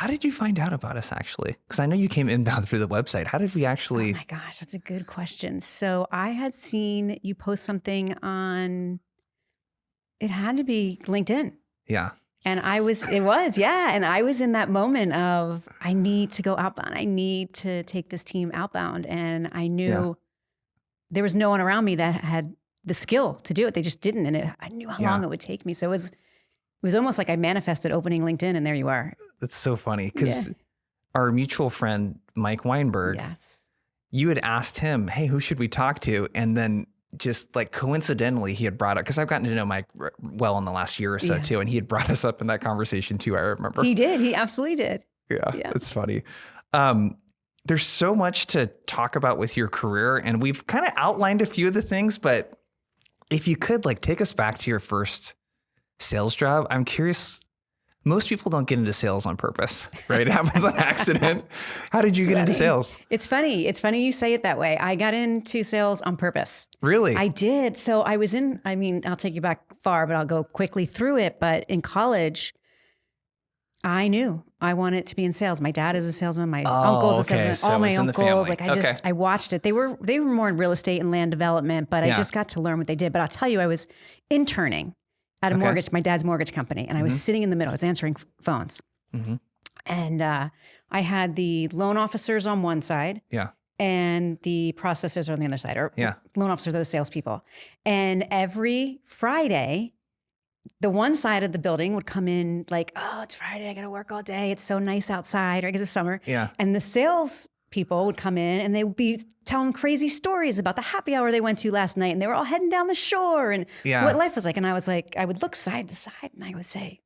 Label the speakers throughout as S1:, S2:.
S1: How did you find out about us actually? Because I know you came inbound through the website. How did we actually?
S2: Oh my gosh, that's a good question. So I had seen you post something on, it had to be LinkedIn.
S1: Yeah.
S2: And and I was in that moment of, I need to go outbound. I need to take this team outbound. And I knew there was no one around me that had the skill to do it. They just didn't. And I knew how long it would take me. So it was almost like I manifested opening LinkedIn and there you are.
S1: That's so funny because our mutual friend, Mike Weinberg, you had asked him, hey, who should we talk to? And then just like coincidentally, he had brought up, because I've gotten to know Mike well in the last year or so too. And he had brought us up in that conversation too, I remember.
S2: He did. He absolutely did.
S1: Yeah. It's funny. There's so much to talk about with your career, and we've kind of outlined a few of the things, but if you could like take us back to your first sales job, I'm curious. Most people don't get into sales on purpose, right? It happens on accident. How did you get into sales?
S2: It's funny. It's funny you say it that way. I got into sales on purpose.
S1: Really?
S2: I did. So I'll take you back far, but I'll go quickly through it. But in college, I knew I wanted to be in sales. My dad is a salesman. My uncle's a salesman.
S1: So
S2: all my uncles. Like
S1: I
S2: watched it. They were more in real estate and land development, but I just got to learn what they did. But I'll tell you, I was interning at my dad's mortgage company. And I was sitting in the middle. I was answering phones. And I had the loan officers on one side. And the processors are on the other side. Or loan officers are the salespeople. And every Friday, the one side of the building would come in like, oh, it's Friday. I got to work all day. It's so nice outside, right? Because it's summer. And the sales people would come in and they would be telling crazy stories about the happy hour they went to last night. And they were all heading down the shore and what life was like. And I was like, I would look side to side and I would say,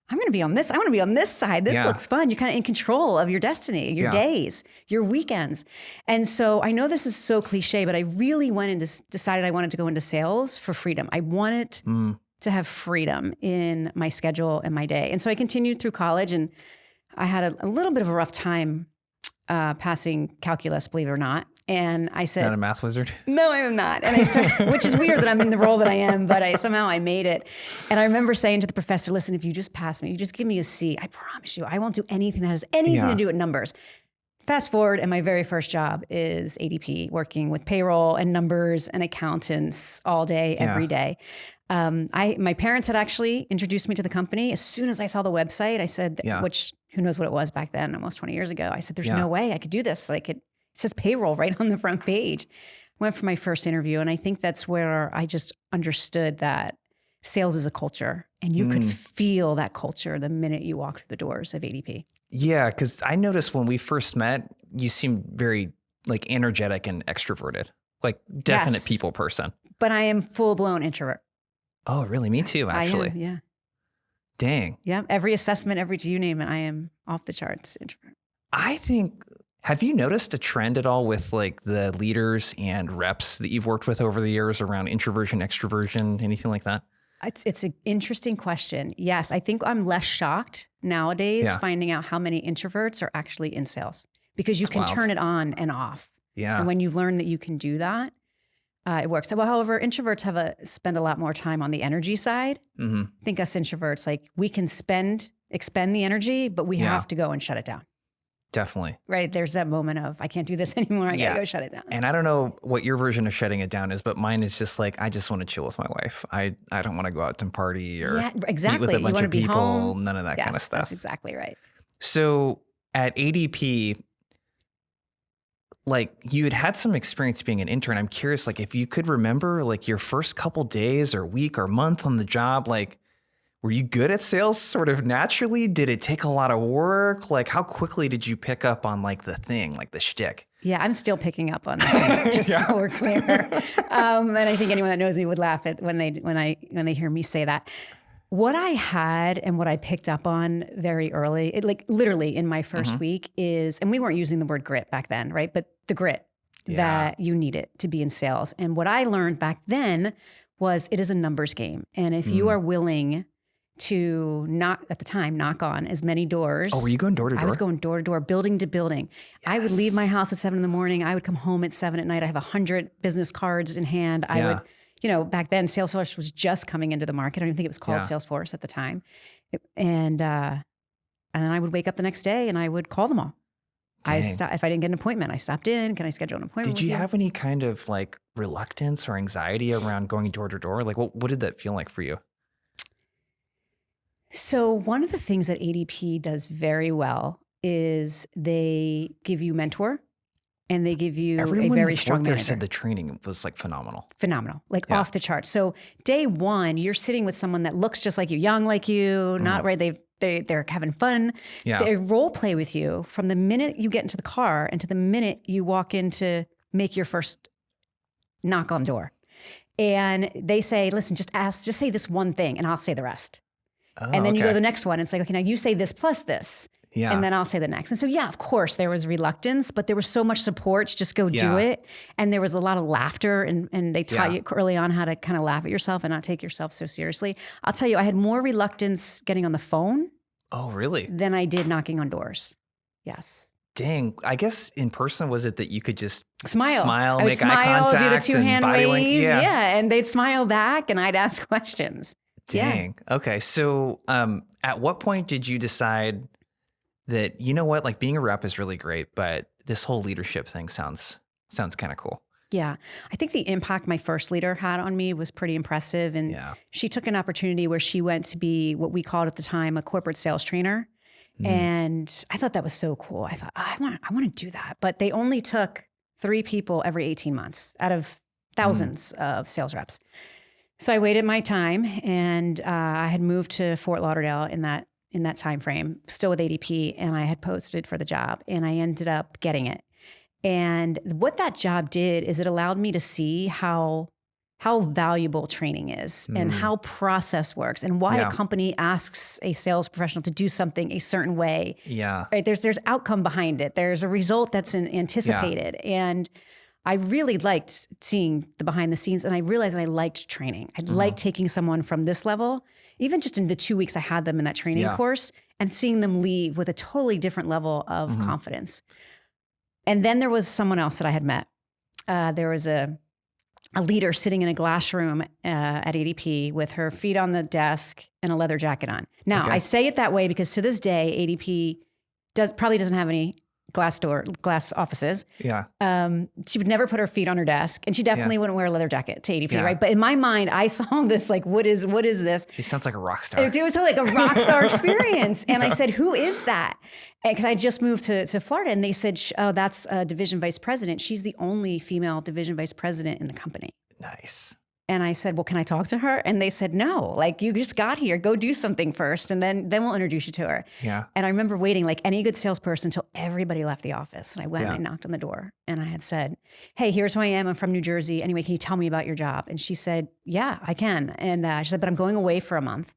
S2: I'm going to be on this. I want to be on this side. This looks fun. You're kind of in control of your destiny, your days, your weekends. And so I know this is so cliche, but I really went and decided I wanted to go into sales for freedom. I wanted to have freedom in my schedule and my day. And so I continued through college and I had a little bit of a rough time passing calculus, believe it or not. And I said,
S1: not a math wizard?
S2: No, I am not. And I started, which is weird that I'm in the role that I am, but somehow I made it. And I remember saying to the professor, listen, if you just pass me, you just give me a C, I promise you, I won't do anything that has anything to do with numbers. Fast forward, and my very first job is ADP, working with payroll and numbers and accountants all day, every day. My parents had actually introduced me to the company. As soon as I saw the website, I said, which who knows what it was back then, almost 20 years ago. I said, there's no way I could do this. Like it says payroll right on the front page. Went for my first interview. And I think that's where I just understood that sales is a culture and you could feel that culture the minute you walked through the doors of ADP.
S1: Yeah. Cause I noticed when we first met, you seemed very like energetic and extroverted, like definite people person.
S2: But I am full blown introvert.
S1: Oh, really? Me too, actually.
S2: I am, yeah.
S1: Dang.
S2: Yeah. Every assessment, you name it, I am off the charts introvert.
S1: I think, have you noticed a trend at all with like the leaders and reps that you've worked with over the years around introversion, extroversion, anything like that?
S2: It's an interesting question. Yes. I think I'm less shocked nowadays finding out how many introverts are actually in sales because you can turn it on and off.
S1: Yeah.
S2: And when you learn that you can do that, it works. Well, however, introverts spend a lot more time on the energy side. I think us introverts, like we can expend the energy, but we have to go and shut it down.
S1: Definitely.
S2: Right. There's that moment of, I can't do this anymore. I gotta go shut it down.
S1: And I don't know what your version of shutting it down is, but mine is just like, I just want to chill with my wife. I don't want to go out and party or meet with a bunch of people, home. None of that kind of stuff.
S2: That's exactly right.
S1: So at ADP, like you had some experience being an intern. I'm curious, like if you could remember like your first couple days or week or month on the job, like were you good at sales sort of naturally? Did it take a lot of work? Like how quickly did you pick up on like the thing, like the shtick?
S2: Yeah, I'm still picking up on that, just so we're clear. And I think anyone that knows me would laugh at when they hear me say that. What I had and what I picked up on very early, like literally in my first week is, and we weren't using the word grit back then, right? But the grit that you needed to be in sales. And what I learned back then was it is a numbers game. And if you are willing to knock on as many doors.
S1: Oh, were you going door to door?
S2: I was going door to door, building to building. Yes. I would leave my house at 7 a.m. I would come home at 7 p.m. I have 100 business cards in hand. I would, back then Salesforce was just coming into the market. I don't even think it was called Salesforce at the time. And And then I would wake up the next day and I would call them all. If I didn't get an appointment, I stopped in. Can I schedule an appointment?
S1: Did you have any kind of like reluctance or anxiety around going door to door? Like what did that feel like for you?
S2: So one of the things that ADP does very well is they give you mentor and they give you a very strong manager.
S1: Said the training was like phenomenal.
S2: Like off the charts. So day one, you're sitting with someone that looks just like you, young like you, not right. They're having fun.
S1: Yeah.
S2: They role play with you from the minute you get into the car and to the minute you walk in to make your first knock on the door. And they say, listen, just say this one thing and I'll say the rest.
S1: Oh,
S2: and then you go to the next one. And it's like, okay, now you say this plus this.
S1: Yeah.
S2: And then I'll say the next. And so, yeah, of course, there was reluctance, but there was so much support to just go do it. And there was a lot of laughter and they taught you early on how to kind of laugh at yourself and not take yourself so seriously. I'll tell you, I had more reluctance getting on the phone.
S1: Oh, really?
S2: Than I did knocking on doors. Yes.
S1: Dang. I guess in person, was it that you could just
S2: smile,
S1: make eye contact,
S2: do the two-hand wave.
S1: Yeah.
S2: And they'd smile back and I'd ask questions.
S1: Dang. Yeah. Okay. So at what point did you decide that, you know what, like being a rep is really great, but this whole leadership thing sounds kind of cool?
S2: Yeah. I think the impact my first leader had on me was pretty impressive. And she took an opportunity where she went to be what we called at the time a corporate sales trainer. And I thought that was so cool. I thought, I want to do that. But they only took 3 people every 18 months out of thousands of sales reps. So I waited my time and I had moved to Fort Lauderdale in that time frame, still with ADP, and I had posted for the job and I ended up getting it. And what that job did is it allowed me to see how valuable training is and how process works and why a company asks a sales professional to do something a certain way.
S1: Yeah.
S2: Right? There's outcome behind it. There's a result that's anticipated. Yeah. And I really liked seeing the behind the scenes and I realized that I liked training. I liked taking someone from this level, even just in the 2 weeks I had them in that training course, and seeing them leave with a totally different level of confidence. And then there was someone else that I had met. There was a leader sitting in a glass room at ADP with her feet on the desk and a leather jacket on. Now, I say it that way because to this day, ADP probably doesn't have any glass offices.
S1: Yeah.
S2: She would never put her feet on her desk, and she definitely wouldn't wear a leather jacket to ADP, right? But in my mind, I saw this like, what is this?
S1: She sounds like a rock star.
S2: It was totally like a rock star experience. And I said, who is that? Because I just moved to Florida, and they said, oh, that's a division vice president. She's the only female division vice president in the company.
S1: Nice.
S2: And I said, well, can I talk to her? And they said, no, like you just got here, go do something first. And then we'll introduce you to her.
S1: Yeah.
S2: And I remember waiting like any good salesperson until everybody left the office. And I went and I knocked on the door and I had said, hey, here's who I am. I'm from New Jersey. Anyway, can you tell me about your job? And she said, yeah, I can. And she said, but I'm going away for a month.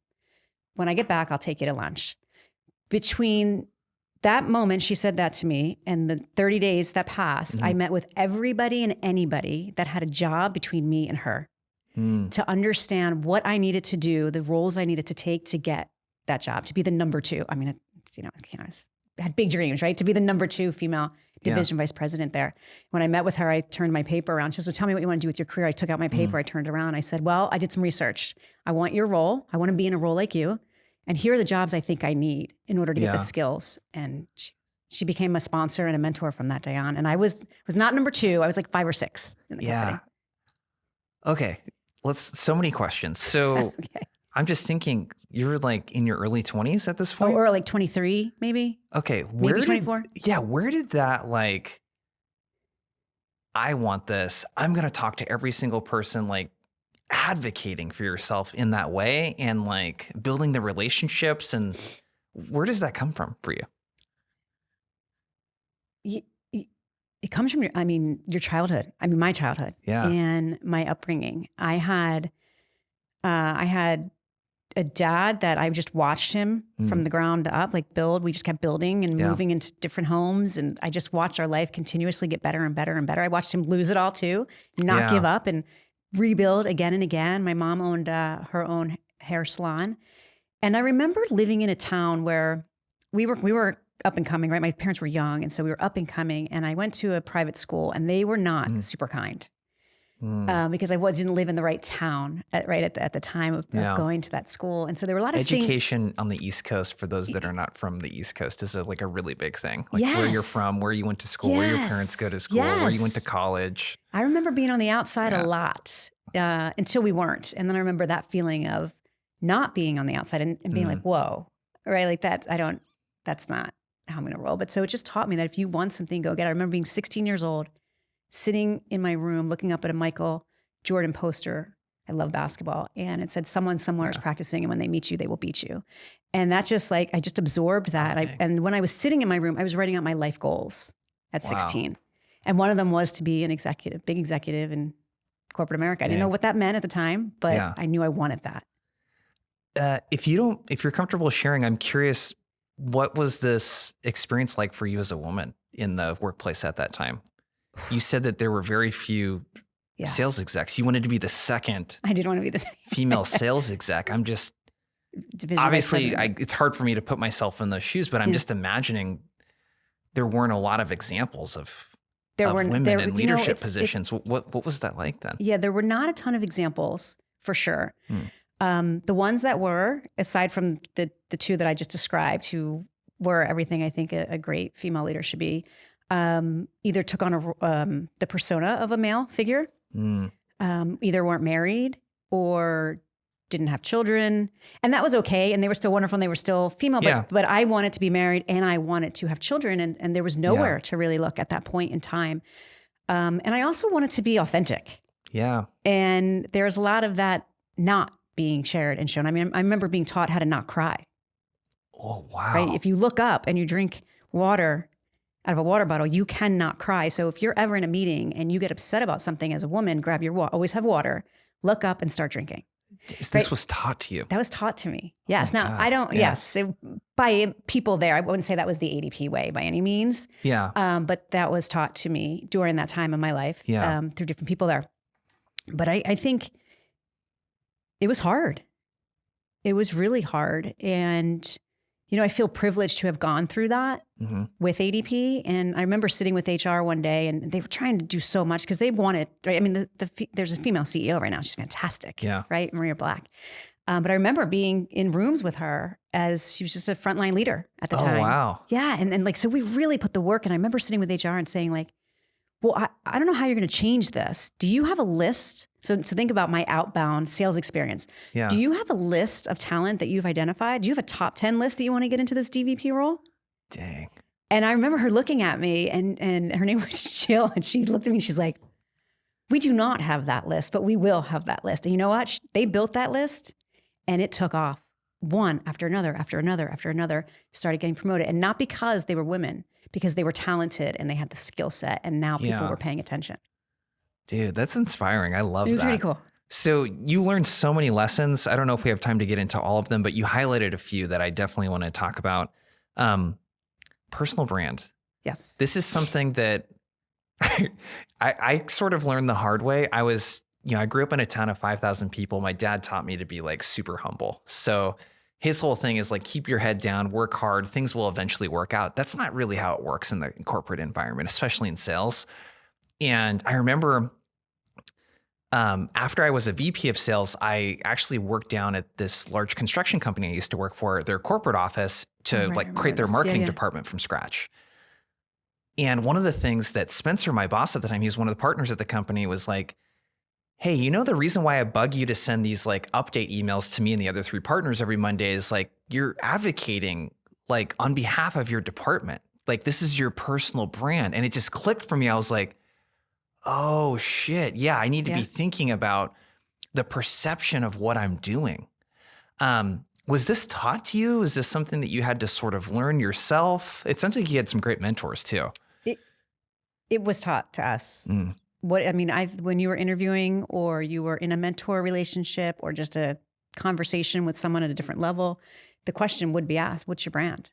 S2: When I get back, I'll take you to lunch. Between that moment, she said that to me, and the 30 days that passed, I met with everybody and anybody that had a job between me and her. To understand what I needed to do, the roles I needed to take to get that job, to be the number 2. I mean, I had big dreams, right? To be the number 2 female division vice president there. When I met with her, I turned my paper around. She said, so tell me what you want to do with your career. I took out my paper, I turned around. I said, well, I did some research. I want your role. I want to be in a role like you. And here are the jobs I think I need in order to get the skills. And she became a sponsor and a mentor from that day on. And I was not number 2. I was like 5 or 6 in the company.
S1: Okay. So many questions. So I'm just thinking, you're like in your early 20s at this point?
S2: Or like 23, maybe.
S1: Okay.
S2: Maybe 24.
S1: Where did that like, I want this, I'm going to talk to every single person, like advocating for yourself in that way and like building the relationships, and where does that come from for you?
S2: It comes from your childhood. My childhood and my upbringing. I had a dad that I just watched him from the ground up, like build. We just kept building and moving into different homes. And I just watched our life continuously get better and better and better. I watched him lose it all too, not give up and rebuild again and again. My mom owned her own hair salon. And I remember living in a town where we were up and coming, right? My parents were young. And so we were up and coming, and I went to a private school, and they were not super kind. because I didn't live in the right town at the time of going to that school. And so there were a lot of
S1: education on the East Coast, for those that are not from the East Coast, is like a really big thing. Like where you're from, where you went to school, where your parents go to school, where you went to college.
S2: I remember being on the outside a lot until we weren't. And then I remember that feeling of not being on the outside and being like, whoa, right? Like that's not how I'm going to roll. But so it just taught me that if you want something, go get it. I remember being 16 years old, sitting in my room, looking up at a Michael Jordan poster. I love basketball. And it said, someone somewhere is practicing, and when they meet you, they will beat you. And that just I just absorbed that. And when I was sitting in my room, I was writing out my life goals at 16. And one of them was to be an executive, big executive in corporate America. I didn't know what that meant at the time, but I knew I wanted that.
S1: If you're comfortable sharing, I'm curious, what was this experience like for you as a woman in the workplace at that time? You said that there were very few sales execs. You wanted to be the second.
S2: I did want to be the second
S1: female sales exec. I'm just obviously it's hard for me to put myself in those shoes, but I'm just imagining there weren't a lot of examples of women in leadership positions. What was that like then?
S2: Yeah, there were not a ton of examples for sure. The ones that were, aside from the two that I just described, who were everything I think a great female leader should be, either took on the persona of a male figure, either weren't married or didn't have children. And that was okay. And they were still wonderful and they were still female, but I wanted to be married and I wanted to have children. And there was nowhere to really look at that point in time. And I also wanted to be authentic.
S1: Yeah.
S2: And there's a lot of that not being shared and shown. I mean, I remember being taught how to not cry.
S1: Oh, wow.
S2: Right? If you look up and you drink water out of a water bottle, you cannot cry. So if you're ever in a meeting and you get upset about something as a woman, grab your water, always have water, look up and start drinking.
S1: This was taught to you?
S2: That was taught to me. Yes. Oh, now, God. I don't, yes, by people there, I wouldn't say that was the ADP way by any means.
S1: Yeah.
S2: But that was taught to me during that time of my life through different people there. But I think it was hard. It was really hard. And, you know, I feel privileged to have gone through that with ADP. And I remember sitting with HR one day and they were trying to do so much because they wanted, right? I mean, there's a female CEO right now. She's fantastic, right? Maria Black. But I remember being in rooms with her as she was just a frontline leader at the time.
S1: Oh, wow.
S2: Yeah. And like, so we really put the work. And I remember sitting with HR and saying like, well, I don't know how you're going to change this. Do you have a list? So think about my outbound sales experience. Yeah. Do you have a list of talent that you've identified? Do you have a top 10 list that you want to get into this DVP role?
S1: Dang.
S2: And I remember her looking at me and her name was Jill. And she looked at me and she's like, we do not have that list, but we will have that list. And you know what? They built that list and it took off. One after another, after another, after another, started getting promoted. And not because they were women, because they were talented and they had the skill set and now people were paying attention.
S1: Dude, that's inspiring. I love that.
S2: It was really cool.
S1: So you learned so many lessons. I don't know if we have time to get into all of them, but you highlighted a few that I definitely want to talk about. Personal brand.
S2: Yes.
S1: This is something that I sort of learned the hard way. I grew up in a town of 5,000 people. My dad taught me to be like super humble. So his whole thing is like, keep your head down, work hard, things will eventually work out. That's not really how it works in the corporate environment, especially in sales. And I remember after I was a VP of sales, I actually worked down at this large construction company I used to work for, their corporate office, to create their marketing department from scratch. And one of the things that Spencer, my boss at the time, he was one of the partners at the company, was like, hey, you know, the reason why I bug you to send these like update emails to me and the other 3 partners every Monday is like, you're advocating like on behalf of your department. Like this is your personal brand. And it just clicked for me. I was like, oh shit. Yeah. I need to be thinking about the perception of what I'm doing. Was this taught to you? Is this something that you had to sort of learn yourself? It sounds like you had some great mentors too.
S2: It was taught to us. When you were interviewing or you were in a mentor relationship or just a conversation with someone at a different level, the question would be asked, what's your brand?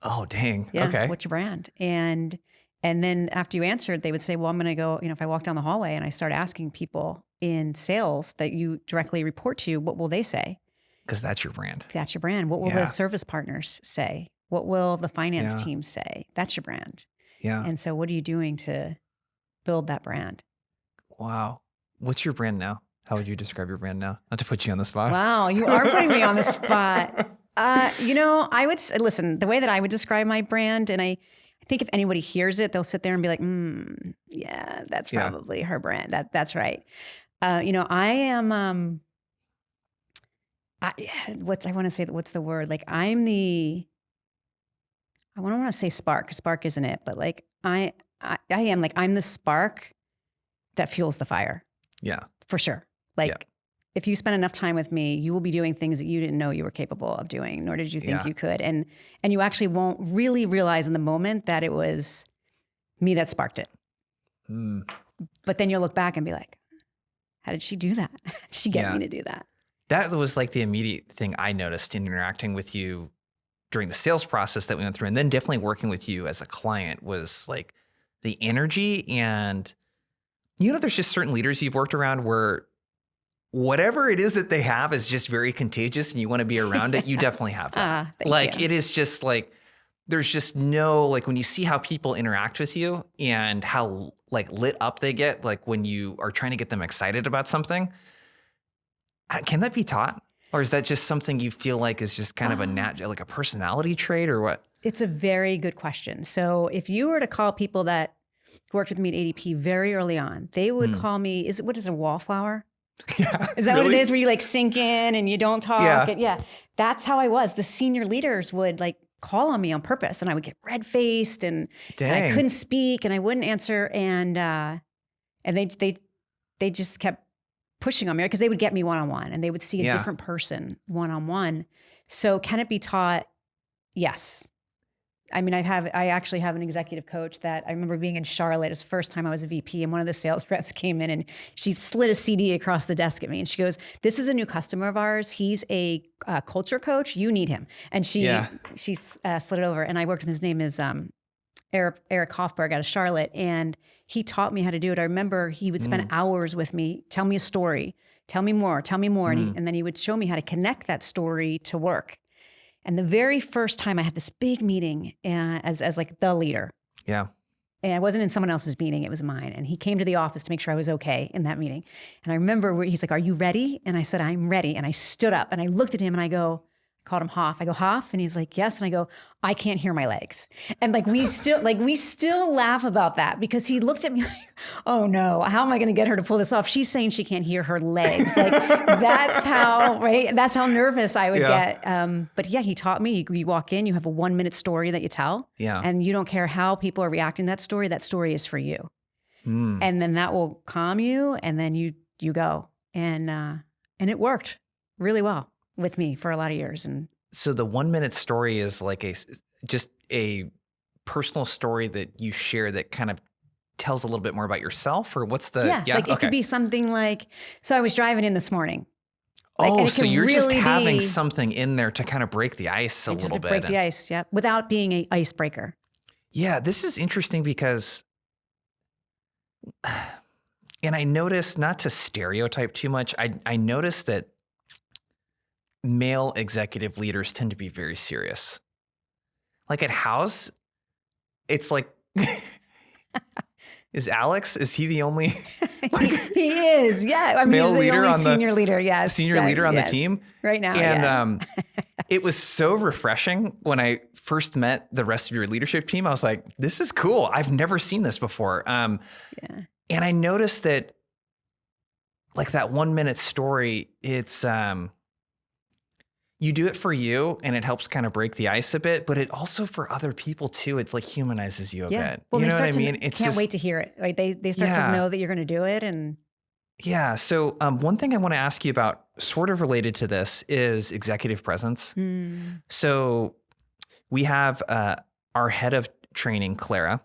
S1: Oh, dang.
S2: Yeah,
S1: okay.
S2: What's your brand? And then after you answered, they would say, well, I'm going to go, if I walk down the hallway and I start asking people in sales that you directly report to, what will they say?
S1: Because that's your brand.
S2: That's your brand. What will the service partners say? What will the finance team say? That's your brand.
S1: Yeah.
S2: And so what are you doing to build that brand?
S1: Wow. What's your brand now? How would you describe your brand now? Not to put you on the spot.
S2: Wow, you are putting me on the spot. I would listen, the way that I would describe my brand, and I think if anybody hears it, they'll sit there and be like, yeah, that's probably her brand. That's right. I am, what's the word? Like I don't want to say spark, 'cause spark isn't it, but like I am like, I'm the spark that fuels the fire.
S1: Yeah.
S2: For sure. Like if you spend enough time with me, you will be doing things that you didn't know you were capable of doing, nor did you think you could. And you actually won't really realize in the moment that it was me that sparked it. But then you'll look back and be like, how did she do that? How did she get me to do that?
S1: That was like the immediate thing I noticed in interacting with you during the sales process that we went through. And then definitely working with you as a client was like the energy. And, there's just certain leaders you've worked around where whatever it is that they have is just very contagious and you want to be around it. You definitely have that. Like, it is just like, there's just no, like when you see how people interact with you and how like lit up they get, like when you are trying to get them excited about something, can that be taught? Or is that just something you feel like is just kind of like a personality trait or what?
S2: It's a very good question. So if you were to call people that worked with me at ADP very early on, they would call me, what is a wallflower?
S1: Yeah,
S2: is that what it is where you like sink in and you don't talk? That's how I was. The senior leaders would like call on me on purpose and I would get red faced and I couldn't speak and I wouldn't answer. And they just kept pushing on me because they would get me one-on-one and they would see a different person one-on-one. So can it be taught? Yes. I mean, I actually have an executive coach that I remember being in Charlotte. It was the first time I was a VP and one of the sales reps came in and she slid a CD across the desk at me and she goes, this is a new customer of ours. He's a culture coach. You need him. And she slid it over and I worked with his name is Eric Hoffberg out of Charlotte. And he taught me how to do it. I remember he would spend hours with me, tell me a story, tell me more. And then he would show me how to connect that story to work. And the very first time I had this big meeting as like the leader. Yeah. And I wasn't in someone else's meeting, it was mine. And he came to the office to make sure I was okay in that meeting. And I remember where he's like, are you ready? And I said, I'm ready. And I stood up and I looked at him and I called him Hoff. I go, Hoff? And he's like, yes. And I go, I can't hear my legs. And we still laugh about that because he looked at me like, oh no, how am I going to get her to pull this off? She's saying she can't hear her legs. Like that's how nervous I would get. But he taught me, you walk in, you have a 1-minute story that you tell and you don't care how people are reacting to that story is for you. And then that will calm you. And then you go and it worked really well with me for a lot of years. And
S1: so the 1-minute story is like just a personal story that you share that kind of tells a little bit more about yourself or what's the,
S2: it could be something like, so I was driving in this morning.
S1: So you're really just having something in there to kind of break the ice a little bit.
S2: Just to break the ice, without being an icebreaker.
S1: Yeah, this is interesting because, and I noticed, not to stereotype too much, I noticed that male executive leaders tend to be very serious. Like at Houzz, it's like, is he the only?
S2: He is, yeah. I mean, he's the only senior leader, yes.
S1: Senior leader on the team.
S2: Right now,
S1: and it was so refreshing when I first met the rest of your leadership team. I was like, this is cool. I've never seen this before. And I noticed that like that 1-minute story, it's, you do it for you and it helps kind of break the ice a bit, but it also for other people too, it's like humanizes you a bit.
S2: Well,
S1: you know what I mean?
S2: It's can't wait to hear it. Right? They start to know that you're going to do it. And
S1: so one thing I want to ask you about sort of related to this is executive presence. So we have our head of training, Clara.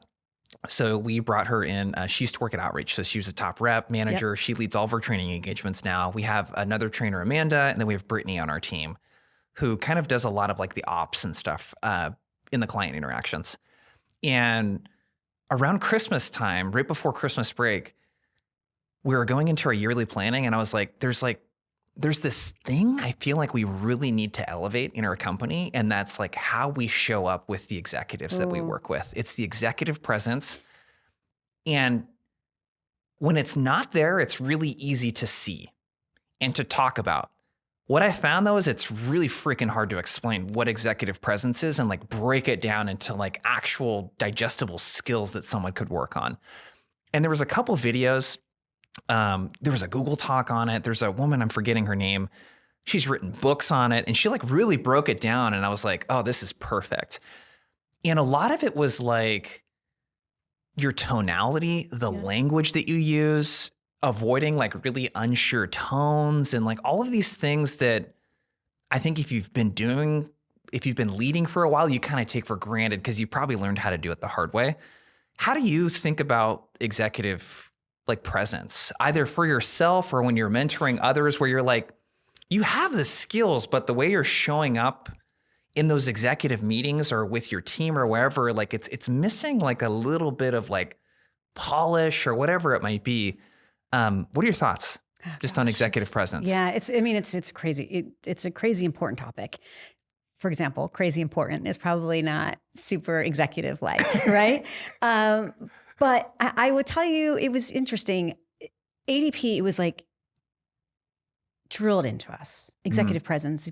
S1: So we brought her in. She used to work at Outreach. So she was a top rep manager. She leads all of our training engagements now. We have another trainer, Amanda, and then we have Brittany on our team, who kind of does a lot of like the ops and stuff in the client interactions. And around Christmas time, right before Christmas break, we were going into our yearly planning and I was like, there's this thing I feel like we really need to elevate in our company. And that's like how we show up with the executives that we work with. It's the executive presence. And when it's not there, it's really easy to see and to talk about. What I found though is it's really freaking hard to explain what executive presence is and like break it down into like actual digestible skills that someone could work on. And there was a couple videos. There was a Google talk on it. There's a woman, I'm forgetting her name. She's written books on it and she like really broke it down. And I was like, oh, this is perfect. And a lot of it was like your tonality, the language that you use, avoiding like really unsure tones and like all of these things that I think if you've been leading for a while, you kind of take for granted because you probably learned how to do it the hard way. How do you think about executive like presence, either for yourself or when you're mentoring others where you're like, you have the skills, but the way you're showing up in those executive meetings or with your team or wherever, like it's missing like a little bit of like polish or whatever it might be. What are your thoughts just on executive presence?
S2: Yeah, it's crazy. It's a crazy important topic. For example, crazy important is probably not super executive like, right? But I would tell you, it was interesting. ADP, it was like drilled into us. Executive presence,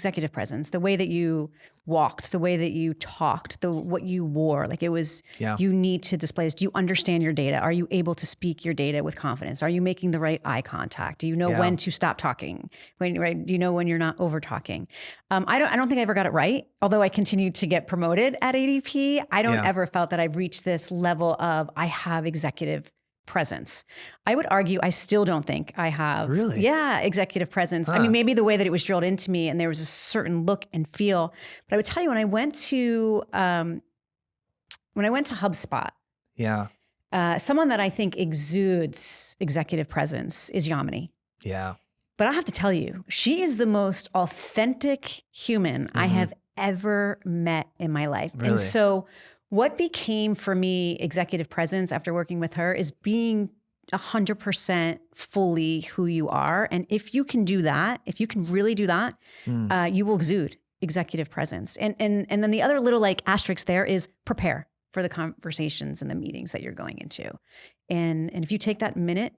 S2: the way that you walked, the way that you talked, what you wore, like it was, you need to display this. Do you understand your data? Are you able to speak your data with confidence? Are you making the right eye contact? Do you know when to stop talking? Right? Do you know when you're not over talking? I don't think I ever got it right. Although I continued to get promoted at ADP, I don't ever felt that I've reached this level of I have executive presence. I would argue I still don't think I have executive presence. I mean, maybe the way that it was drilled into me and there was a certain look and feel. But I would tell you when I went to HubSpot, someone that I think exudes executive presence is Yamini.
S1: Yeah.
S2: But I have to tell you, she is the most authentic human I have ever met in my life.
S1: Really?
S2: And so what became for me executive presence after working with her is being 100% fully who you are. And if you can do that, if you can really do that, you will exude executive presence. And then the other little like asterisk there is prepare for the conversations and the meetings that you're going into. And if you take that minute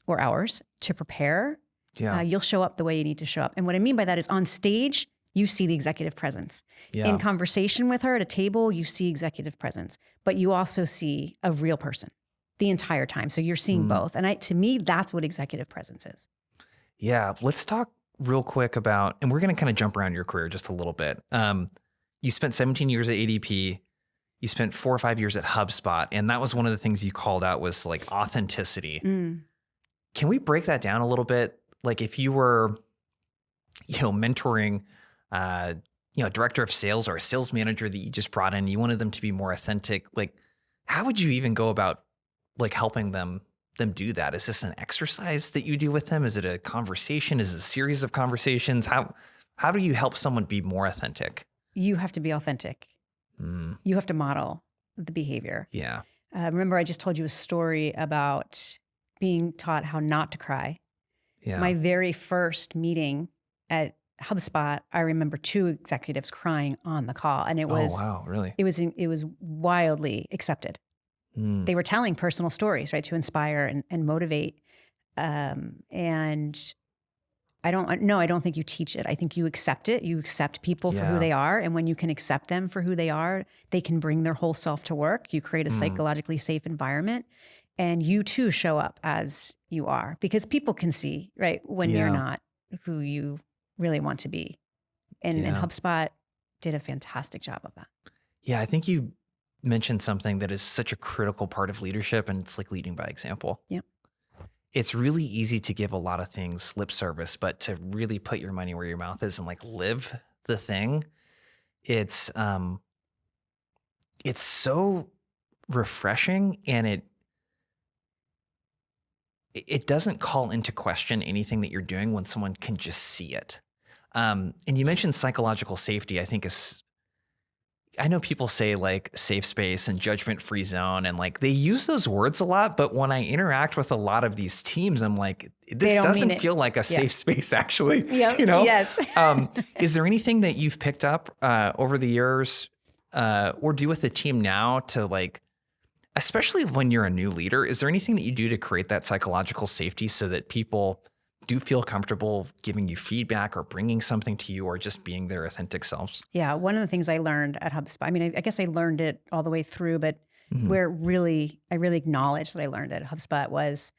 S2: or hours to prepare, you'll show up the way you need to show up. And what I mean by that is on stage, you see the executive presence. In conversation with her at a table, you see executive presence, but you also see a real person the entire time. So you're seeing both. And to me, that's what executive presence is.
S1: Yeah. Let's talk real quick about, and we're going to kind of jump around your career just a little bit. You spent 17 years at ADP. You spent 4 or 5 years at HubSpot. And that was one of the things you called out was like authenticity. Can we break that down a little bit? Like if you were, mentoring director of sales or a sales manager that you just brought in, you wanted them to be more authentic. Like, how would you even go about like helping them do that? Is this an exercise that you do with them? Is it a conversation? Is it a series of conversations? How do you help someone be more authentic?
S2: You have to be authentic. You have to model the behavior.
S1: Yeah.
S2: Remember, I just told you a story about being taught how not to cry. Yeah. My very first meeting at HubSpot, I remember 2 executives crying on the call, and it was
S1: really?
S2: It was wildly accepted. They were telling personal stories, right, to inspire and motivate. And I don't think you teach it. I think you accept it. You accept people for who they are, and when you can accept them for who they are, they can bring their whole self to work. You create a psychologically safe environment, and you too show up as you are because people can see, right, when you're not who you really want to be. And HubSpot did a fantastic job of that. Yeah,
S1: I think you mentioned something that is such a critical part of leadership, and it's like leading by example.
S2: Yeah.
S1: It's really easy to give a lot of things lip service, but to really put your money where your mouth is and like live the thing, it's so refreshing, and it doesn't call into question anything that you're doing when someone can just see it. And you mentioned psychological safety, I think I know people say like safe space and judgment-free zone, and like they use those words a lot, but when I interact with a lot of these teams, I'm like, this doesn't feel like a safe space actually.
S2: Yes.
S1: Is there anything that you've picked up over the years or do with the team now to like especially when you're a new leader, is there anything that you do to create that psychological safety so that people do feel comfortable giving you feedback or bringing something to you or just being their authentic selves?
S2: Yeah. One of the things I learned at HubSpot, I mean, I guess I learned it all the way through, but where I really acknowledged that I learned it at HubSpot was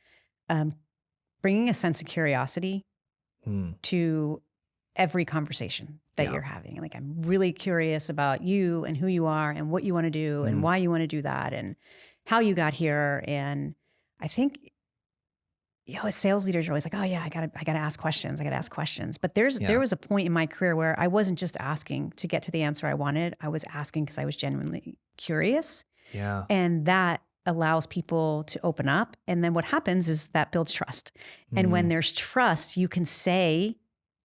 S2: bringing a sense of curiosity to every conversation that you're having. Like, I'm really curious about you and who you are and what you want to do and why you want to do that and how you got here. And I think, as sales leaders are always like, oh yeah, I gotta ask questions. But there was a point in my career where I wasn't just asking to get to the answer I wanted. I was asking because I was genuinely curious.
S1: Yeah.
S2: And that allows people to open up. And then what happens is that builds trust. And when there's trust, you can say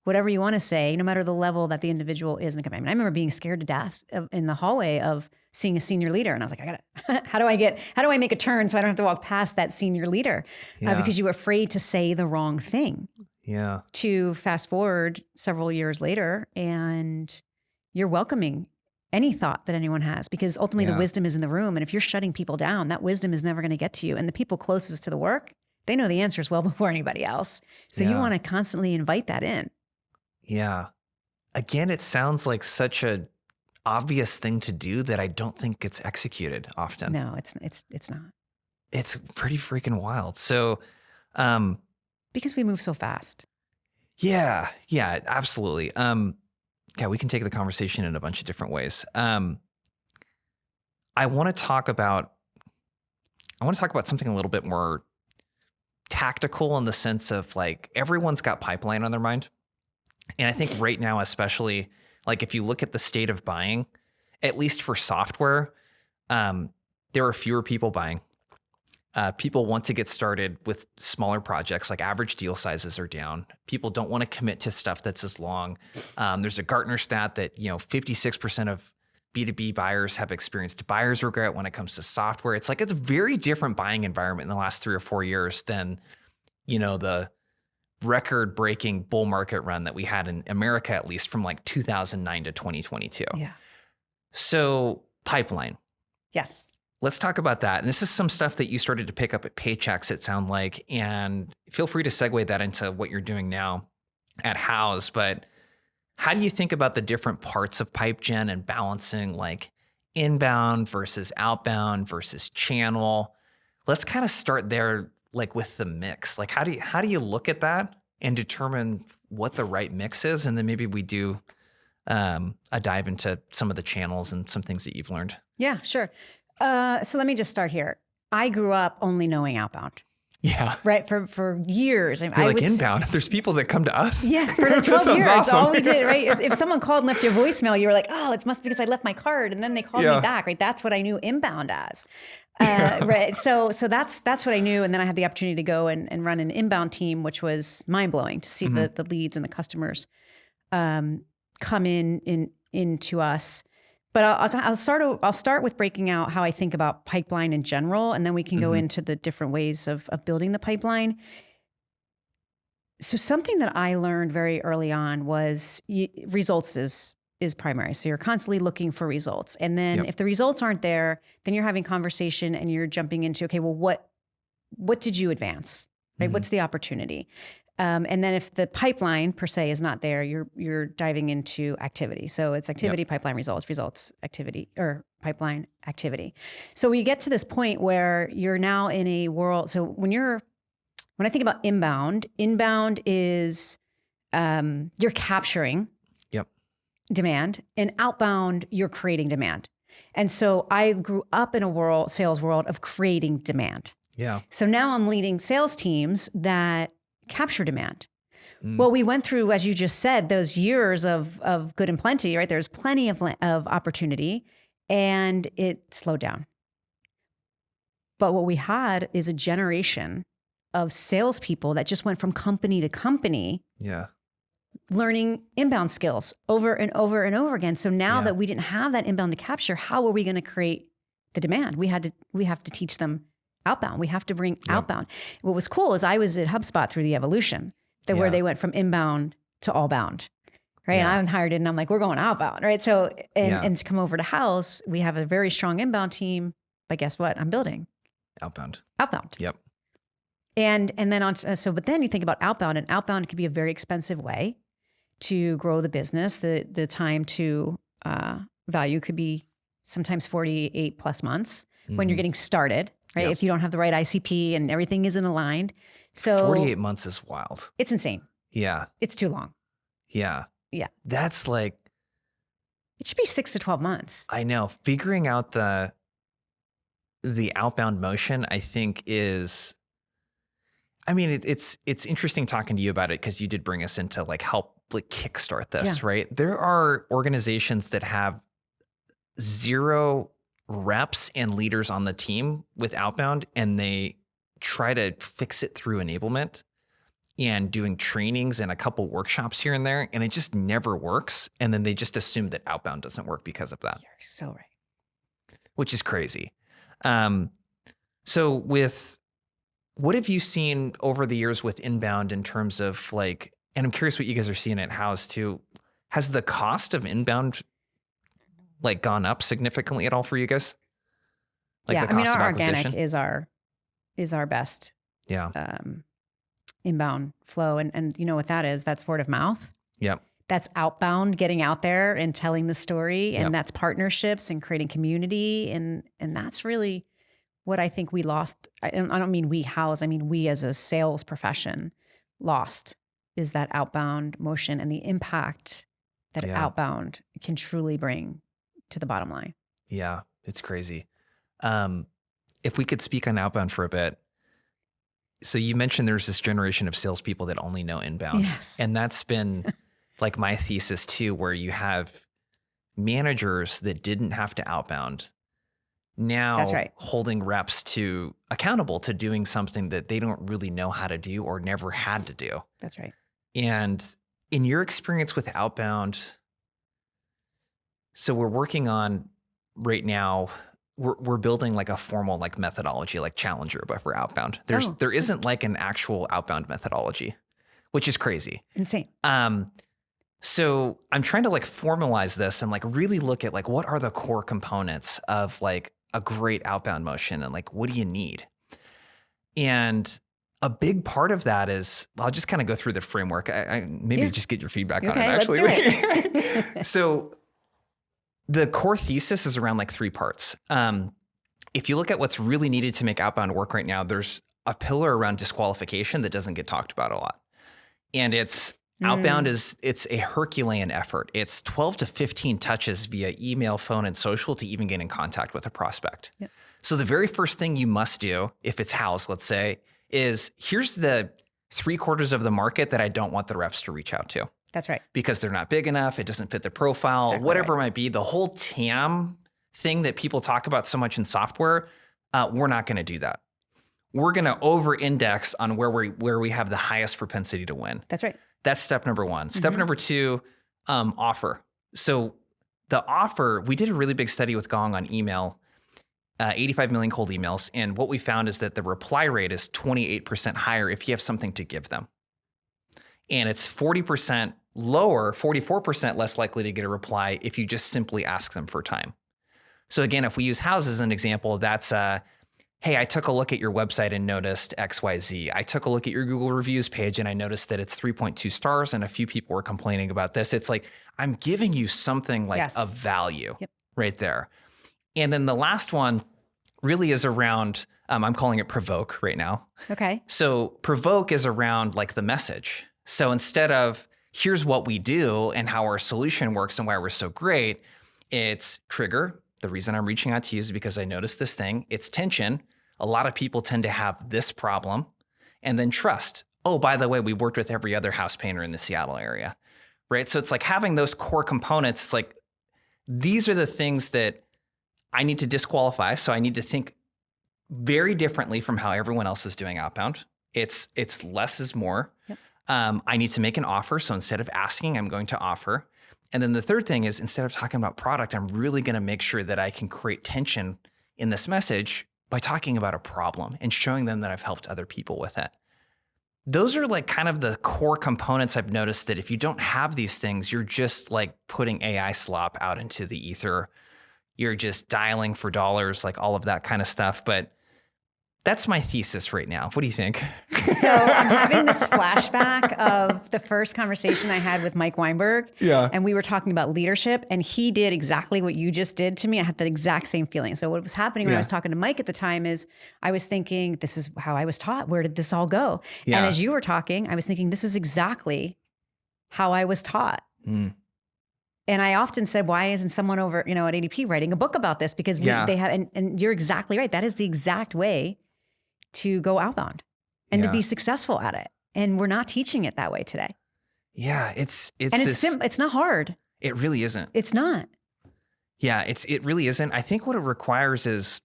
S2: whatever you want to say, no matter the level that the individual is in the company. I mean, I remember being scared to death in the hallway of seeing a senior leader. And I was like, how do I make a turn so I don't have to walk past that senior leader? Because you were afraid to say the wrong thing.
S1: Yeah.
S2: To fast forward several years later, and you're welcoming any thought that anyone has, because ultimately the wisdom is in the room. And if you're shutting people down, that wisdom is never going to get to you. And the people closest to the work, they know the answers well before anybody else. So you want to constantly invite that in.
S1: Yeah. Again, it sounds like such a obvious thing to do that I don't think gets executed often.
S2: No, it's not.
S1: It's pretty freaking wild. So,
S2: because we move so fast.
S1: Yeah, absolutely. We can take the conversation in a bunch of different ways. I want to talk about something a little bit more tactical in the sense of like everyone's got pipeline on their mind. And I think right now, especially like if you look at the state of buying, at least for software, there are fewer people buying. People want to get started with smaller projects, like average deal sizes are down. People don't want to commit to stuff that's as long. There's a Gartner stat that, 56% of B2B buyers have experienced buyer's regret when it comes to software. It's like, it's a very different buying environment in the last 3 or 4 years than, the record-breaking bull market run that we had in America, at least from like 2009 to 2022.
S2: Yeah.
S1: So pipeline.
S2: Yes.
S1: Let's talk about that. And this is some stuff that you started to pick up at Paychex, it sounds like, and feel free to segue that into what you're doing now at Houzz. But how do you think about the different parts of pipe gen and balancing like inbound versus outbound versus channel? Let's kind of start there, like with the mix. Like how do you look at that and determine what the right mix is? And then maybe we do a dive into some of the channels and some things that you've learned.
S2: Yeah, sure. So let me just start here. I grew up only knowing outbound.
S1: Yeah.
S2: Right. For years.
S1: You're like inbound. There's people that come to us.
S2: Yeah. For the 12 years.
S1: Awesome.
S2: All we did, right? Is if someone called and left you a voicemail, you were like, oh, it must be because I left my card. And then they called me back, right? That's what I knew inbound as. Right. So that's what I knew. And then I had the opportunity to go and run an inbound team, which was mind blowing to see the leads and the customers come into us. But I'll start with breaking out how I think about pipeline in general, and then we can go into the different ways of building the pipeline. So something that I learned very early on was results is primary. So you're constantly looking for results. And then if the results aren't there, then you're having conversation and you're jumping into, okay, well, what did you advance? Right? What's the opportunity? And then if the pipeline per se is not there, you're diving into activity. So it's activity, pipeline, results, activity, or pipeline, activity. So we get to this point where you're now in a world. So when I think about inbound is you're capturing demand, and outbound, you're creating demand. And so I grew up in a sales world of creating demand.
S1: Yeah.
S2: So now I'm leading sales teams that capture demand. Well, we went through, as you just said, those years of good and plenty, right? There's plenty of opportunity, and it slowed down. But what we had is a generation of salespeople that just went from company to company, learning inbound skills over and over and over again. So now that we didn't have that inbound to capture, how are we going to create the demand? We have to teach them outbound. We have to bring outbound. What was cool is I was at HubSpot through the evolution where they went from inbound to all bound, right? And I was hired in and I'm like, we're going outbound, right? So, and to come over to Houzz, we have a very strong inbound team But guess what? I'm building
S1: Outbound.
S2: Yep. And then but then you think about outbound, and outbound can be a very expensive way to grow the business. The time to value could be sometimes 48 plus months when you're getting started, right?
S1: Yep.
S2: If you don't have the right ICP and everything isn't aligned. So
S1: 48 months is wild.
S2: It's insane.
S1: Yeah.
S2: It's too long.
S1: Yeah.
S2: Yeah.
S1: That's like,
S2: it should be 6 to 12 months.
S1: I know. Figuring out the outbound motion, I think is, I mean, it's interesting talking to you about it because you did bring us into like help like kickstart this, right? There are organizations that have 0 reps and leaders on the team with outbound, and they try to fix it through enablement and doing trainings and a couple workshops here and there, and it just never works. And then they just assume that outbound doesn't work because of that.
S2: You're so right.
S1: Which is crazy. So what have you seen over the years with inbound in terms of like, and I'm curious what you guys are seeing at Houzz too. Has the cost of inbound like gone up significantly at all for you guys? Like the cost of acquisition?
S2: Organic is our best.
S1: Yeah.
S2: Inbound flow. And you know what that is? That's word of mouth.
S1: Yep.
S2: That's outbound, getting out there and telling the story. And that's partnerships and creating community. And that's really what I think we lost. I don't mean we Houzz, I mean we as a sales profession lost, is that outbound motion and the impact that outbound can truly bring to the bottom line.
S1: Yeah, it's crazy. If we could speak on outbound for a bit. So you mentioned there's this generation of salespeople that only know inbound.
S2: Yes.
S1: And that's been like my thesis too, where you have managers that didn't have to outbound now holding reps to accountable to doing something that they don't really know how to do or never had to do.
S2: That's right.
S1: And in your experience with outbound, so we're working on right now, we're building like a formal like methodology, like Challenger, but for outbound. There isn't like an actual outbound methodology, which is crazy.
S2: Insane.
S1: So I'm trying to like formalize this and like really look at like what are the core components of like a great outbound motion and like what do you need? And a big part of that is, I'll just kind of go through the framework. I maybe just get your feedback on it actually.
S2: Let's do it.
S1: So the core thesis is around like 3 parts. If you look at what's really needed to make outbound work right now, there's a pillar around disqualification that doesn't get talked about a lot. And outbound it's a Herculean effort. It's 12 to 15 touches via email, phone, and social to even get in contact with a prospect. Yep. So the very first thing you must do, if it's Houzz, let's say, is here's the 3/4 of the market that I don't want the reps to reach out to.
S2: That's right.
S1: Because they're not big enough, it doesn't fit the profile, exactly whatever it might be. The whole TAM thing that people talk about so much in software, we're not going to do that. We're going to over-index on where we have the highest propensity to win.
S2: That's right.
S1: That's step number 1. Step number 2, offer. So the offer, we did a really big study with Gong on email, 85 million cold emails. And what we found is that the reply rate is 28% higher if you have something to give them. And it's 40% lower, 44% less likely to get a reply if you just simply ask them for time. So again, if we use Houzz as an example, that's hey, I took a look at your website and noticed XYZ. I took a look at your Google reviews page and I noticed that it's 3.2 stars and a few people were complaining about this. It's like, I'm giving you something like of value right there. And then the last one really is around, I'm calling it provoke right now.
S2: Okay.
S1: So provoke is around like the message. So instead of here's what we do and how our solution works and why we're so great, it's trigger. The reason I'm reaching out to you is because I noticed this thing. It's tension. A lot of people tend to have this problem. And then trust. Oh, by the way, we worked with every other house painter in the Seattle area, right? So it's like having those core components. It's like, these are the things that I need to disqualify. So I need to think very differently from how everyone else is doing outbound. It's less is more. Yep. I need to make an offer. So instead of asking, I'm going to offer. And then the third thing is, instead of talking about product, I'm really going to make sure that I can create tension in this message by talking about a problem and showing them that I've helped other people with it. Those are like kind of the core components I've noticed that if you don't have these things, you're just like putting AI slop out into the ether, you're just dialing for dollars, like all of that kind of stuff. But that's my thesis right now. What do you think?
S2: So I'm having this flashback of the first conversation I had with Mike Weinberg.
S1: Yeah.
S2: And we were talking about leadership, and he did exactly what you just did to me. I had that exact same feeling. So what was happening when I was talking to Mike at the time is I was thinking, this is how I was taught. Where did this all go?
S1: Yeah.
S2: And as you were talking, I was thinking, this is exactly how I was taught. And I often said, why isn't someone over, at ADP writing a book about this? Because they have, and you're exactly right. That is the exact way to go outbound and to be successful at it. And we're not teaching it that way today.
S1: Yeah. It's
S2: not hard.
S1: It really isn't.
S2: It's not.
S1: Yeah. It really isn't. I think what it requires is,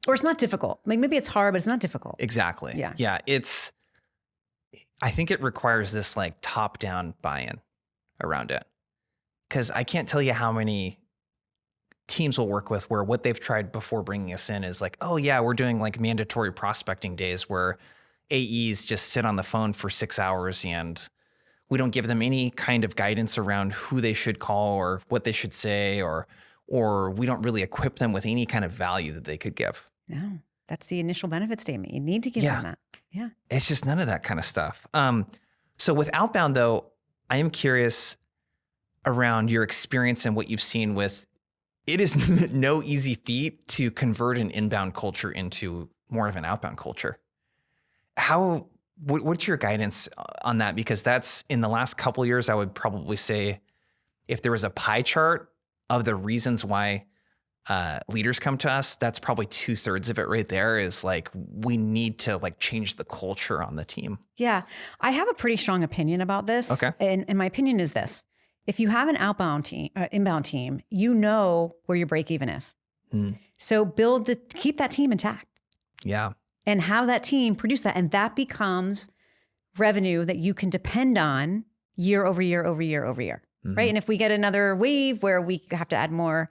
S2: or it's not difficult. Like maybe it's hard, but it's not difficult.
S1: Exactly.
S2: Yeah.
S1: Yeah. I think it requires this like top down buy-in around it. Cause I can't tell you how many teams we'll work with where what they've tried before bringing us in is like, oh yeah, we're doing like mandatory prospecting days where AEs just sit on the phone for 6 hours and we don't give them any kind of guidance around who they should call or what they should say, or we don't really equip them with any kind of value that they could give.
S2: No, that's the initial benefit statement. You need to give them that. Yeah.
S1: It's just none of that kind of stuff. So with outbound though, I am curious around your experience and what you've seen with. It is no easy feat to convert an inbound culture into more of an outbound culture. What's your guidance on that? Because that's in the last couple of years, I would probably say if there was a pie chart of the reasons why leaders come to us, that's probably 2/3 of it right there is like, we need to like change the culture on the team.
S2: Yeah. I have a pretty strong opinion about this.
S1: Okay.
S2: And my opinion is this. If you have an inbound team, you know where your break even is. So keep that team intact.
S1: Yeah.
S2: And have that team produce that. And that becomes revenue that you can depend on year over year over year over year. Right. And if we get another wave where we have to add more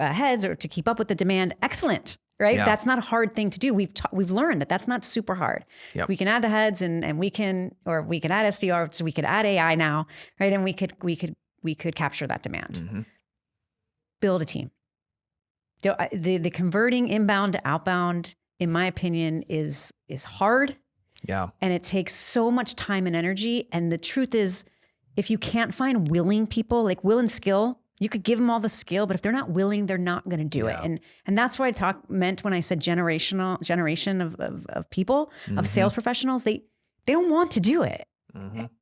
S2: heads or to keep up with the demand, excellent. Right. Yeah. That's not a hard thing to do. We've learned that that's not super hard. Yep. We can add the heads and we can add SDR, so we could add AI now. Right. And we could capture that demand. Build a team. The converting inbound to outbound, in my opinion, is hard.
S1: Yeah.
S2: And it takes so much time and energy. And the truth is, if you can't find willing people, like will and skill, you could give them all the skill, but if they're not willing, they're not going to do it. And that's what I meant when I said generation of people, of sales professionals. They don't want to do it.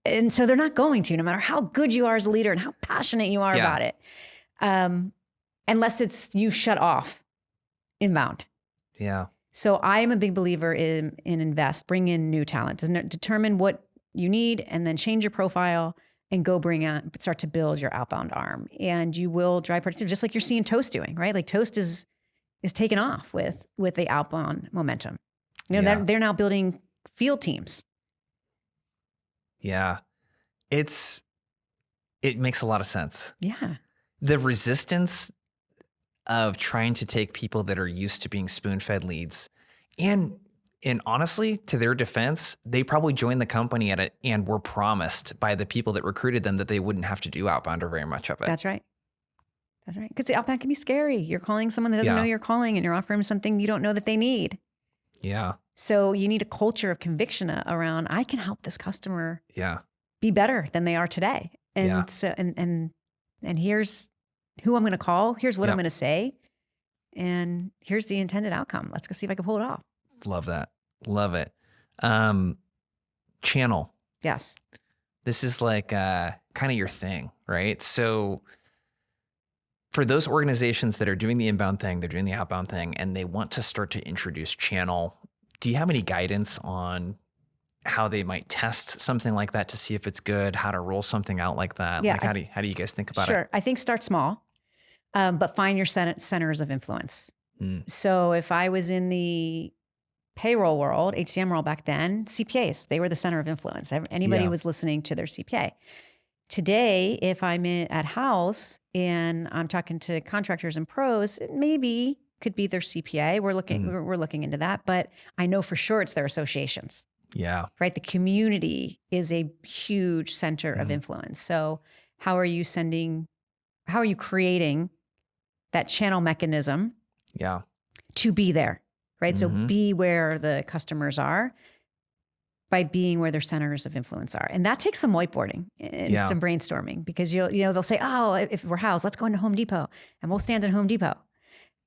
S2: And so they're not going to, no matter how good you are as a leader and how passionate you are about it. Unless it's you shut off inbound.
S1: Yeah.
S2: So I am a big believer in invest, bring in new talent, determine what you need, and then change your profile and go start to build your outbound arm. And you will drive productivity, just like you're seeing Toast doing, right? Like Toast is taken off with the outbound momentum. They're now building field teams.
S1: Yeah. It makes a lot of sense.
S2: Yeah.
S1: The resistance of trying to take people that are used to being spoon-fed leads, and honestly, to their defense, they probably joined the company at it and were promised by the people that recruited them that they wouldn't have to do outbound or very much of it.
S2: That's right. Because the outbound can be scary. You're calling someone that doesn't know you're calling, and you're offering them something you don't know that they need.
S1: Yeah.
S2: So you need a culture of conviction around, I can help this customer be better than they are today. And so, and here's who I'm going to call. Here's what I'm going to say. And here's the intended outcome. Let's go see if I can pull it off.
S1: Love that. Love it. Channel.
S2: Yes.
S1: This is like kind of your thing, right? So for those organizations that are doing the inbound thing, they're doing the outbound thing, and they want to start to introduce channel, do you have any guidance on how they might test something like that to see if it's good, how to roll something out like that?
S2: Yeah,
S1: like how do you guys think about it?
S2: Sure. I think start small, but find your centers of influence. So if I was in the payroll world, HCM world back then, CPAs, they were the center of influence. Anybody was listening to their CPA. Today, if I'm at Houzz and I'm talking to contractors and pros, it maybe could be their CPA. We're looking into that, but I know for sure it's their associations.
S1: Yeah.
S2: Right. The community is a huge center of influence. So how are you creating that channel mechanism
S1: Yeah.
S2: to be there, right? So be where the customers are by being where their centers of influence are. And that takes some whiteboarding and some brainstorming, because they'll say, oh, if we're Houzz, let's go into Home Depot and we'll stand in Home Depot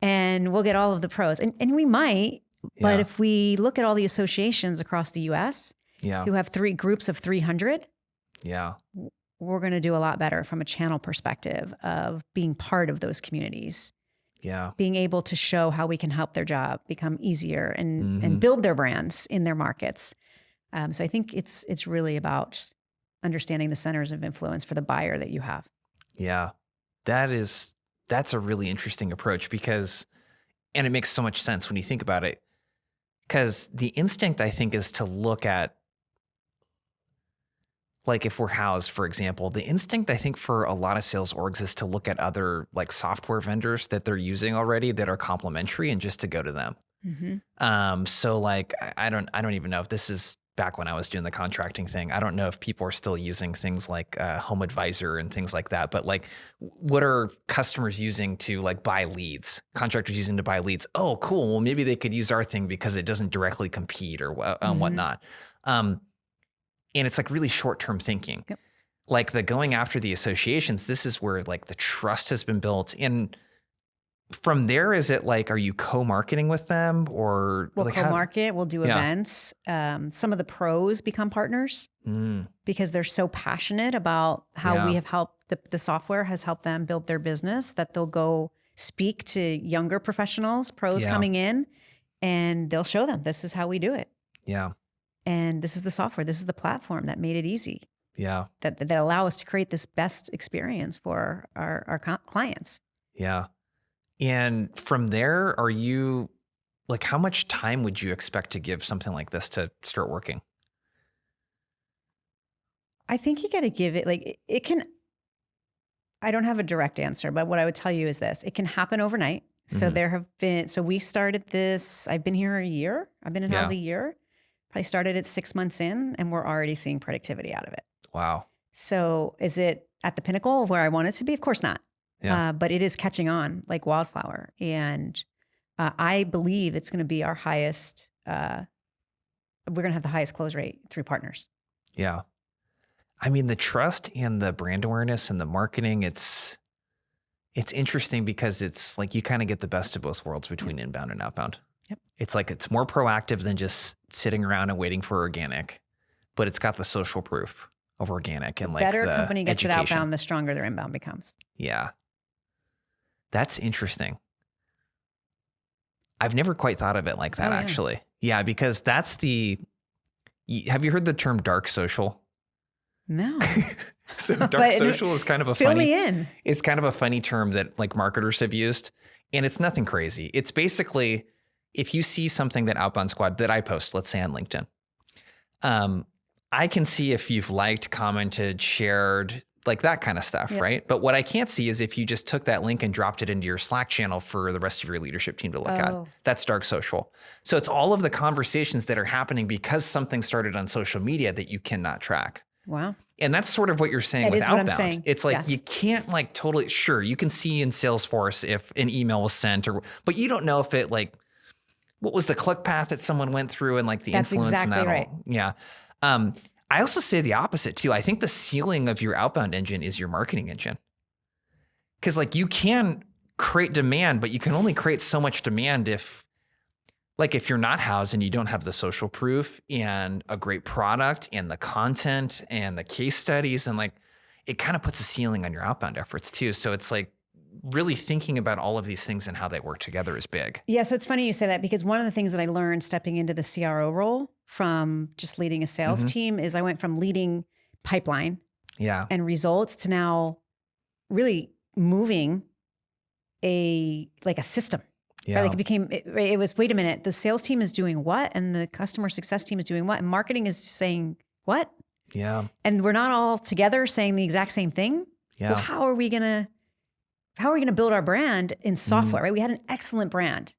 S2: and we'll get all of the pros. And we might, but if we look at all the associations across the US who have 3 groups of 300, we're going to do a lot better from a channel perspective of being part of those communities. Yeah. Being able to show how we can help their job become easier and build their brands in their markets. So I think it's really about understanding the centers of influence for the buyer that you have. Yeah, that's a really interesting approach, and it makes so much sense when you think about it, because the instinct, I think, is to look at, like if we're Houzz, for example, the instinct, I think, for a lot of sales orgs is to look at other like software vendors that they're using already that are complementary and just to go to them. So like, I don't even know if this is back when I was doing the contracting thing. I don't know if people are still using things like Home Advisor and things like that, but like, what are customers using to like buy leads? Contractors using to buy leads. Oh, cool. Well, maybe they could use our thing because it doesn't directly compete or whatnot. And it's like really short-term thinking. Yep. Like the going after the associations, this is where like the trust has been built. And from there, is it like, are you co-marketing with them, or we'll
S1: like
S2: co-market? We'll do events. Some of the pros become partners because they're so passionate about how we have helped the software has helped them build their business, that they'll go speak to younger professionals, pros coming in, and they'll show them, this is how we do it. Yeah. And this is the software. This is the platform that made it easy. Yeah. That allow us to create this best experience for our clients. Yeah.
S1: And from there, are you like, how much time would you expect to give something like this to start working?
S2: I think you got to give it, like, it can, I don't have a direct answer, but what I would tell you is this: it can happen overnight. So we started this, I've been here a year. I've been in Houzz a year. Probably started it 6 months in, and we're already seeing productivity out of it. Wow. So is it at the pinnacle of where I want it to be? Of course not. Yeah. But it is catching on like wildflower. And I believe it's going to be our highest, we're going to have the highest close rate through partners.
S1: Yeah. I mean, the trust and the brand awareness and the marketing, it's interesting because it's like you kind of get the best of both worlds between inbound and outbound. Yep. It's like it's more proactive than just sitting around and waiting for organic, but it's got the social proof of organic and like the
S2: better a company gets
S1: education.
S2: It outbound, the stronger their inbound becomes.
S1: Yeah. That's interesting. I've never quite thought of it like that, actually. Yeah, because that's have you heard the term dark social?
S2: No.
S1: So dark social is kind of a
S2: it's
S1: kind of a funny term that like marketers have used, and it's nothing crazy. It's basically, if you see something that Outbound Squad that I post, let's say on LinkedIn, I can see if you've liked, commented, shared, like that kind of stuff, right? But what I can't see is if you just took that link and dropped it into your Slack channel for the rest of your leadership team to look at. That's dark social. So it's all of the conversations that are happening because something started on social media that you cannot track.
S2: Wow.
S1: And that's sort of what you're saying with outbound.
S2: What I'm saying.
S1: It's like you can't like totally, sure, you can see in Salesforce if an email was sent, but you don't know if it like, what was the click path that someone went through and like the influence and that all. Yeah. I also say the opposite too. I think the ceiling of your outbound engine is your marketing engine. Cause like you can create demand, but you can only create so much demand if you're not Houzz and you don't have the social proof and a great product and the content and the case studies, and like it kind of puts a ceiling on your outbound efforts too. So it's like really thinking about all of these things and how they work together is big.
S2: Yeah. So it's funny you say that, because one of the things that I learned stepping into the CRO role from just leading a sales team is I went from leading pipeline and results to now really moving a system. Yeah. Right? Like it was, wait a minute, the sales team is doing what? And the customer success team is doing what? And marketing is saying what? Yeah. And we're not all together saying the exact same thing. Yeah. Well, how are we going to build our brand in software, right? We had an excellent brand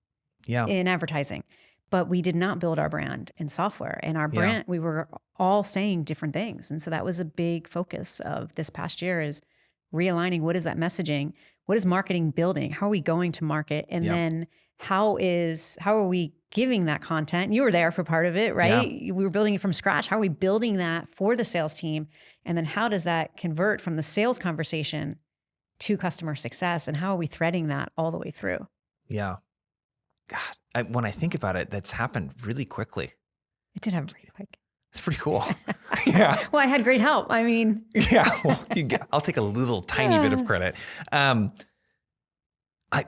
S2: in advertising, but we did not build our brand in software. And our brand, we were all saying different things. And so that was a big focus of this past year, is realigning what is that messaging? what is marketing building? How are we going to market? And then how are we giving that content? You were there for part of it, right? We were building it from scratch. How are we building that for the sales team? And then how does that convert from the sales conversation to customer success? And how are we threading that all the way through?
S1: Yeah. God, when I think about it, that's happened really quickly.
S2: It did happen pretty quick.
S1: It's pretty cool. Yeah.
S2: Well, I had great help. I mean.
S1: Yeah. Well, I'll take a little tiny bit of credit.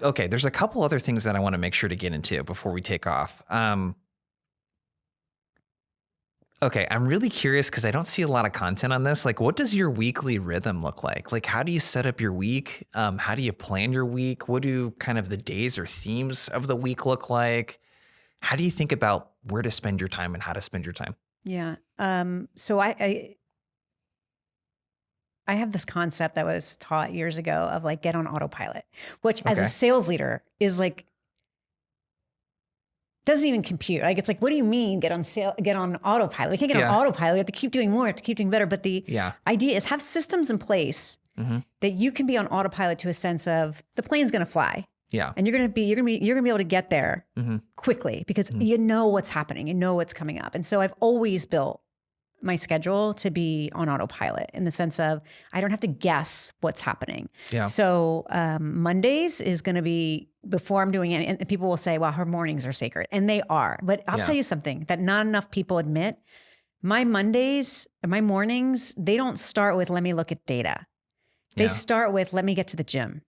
S1: Okay. There's a couple other things that I want to make sure to get into before we take off. Okay. I'm really curious because I don't see a lot of content on this. Like, what does your weekly rhythm look like? Like, how do you set up your week? How do you plan your week? What do kind of the days or themes of the week look like? How do you think about where to spend your time and how to spend your time?
S2: Yeah. So I have this concept that was taught years ago of like get on autopilot, which as a sales leader is like, doesn't even compute. Like, it's like, what do you mean get on autopilot? We can't get on autopilot. We have to keep doing more. We have to keep doing better. But the idea is have systems in place that you can be on autopilot to a sense of the plane's going to fly.
S1: Yeah.
S2: And you're going to be able to get there quickly because you know what's happening. You know what's coming up. And so I've always built my schedule to be on autopilot in the sense of I don't have to guess what's happening. Yeah. So Mondays is going to be before I'm doing it. And people will say, well, her mornings are sacred. And they are. But I'll tell you something that not enough people admit. My Mondays, my mornings, they don't start with, let me look at data. They start with, let me get to the gym.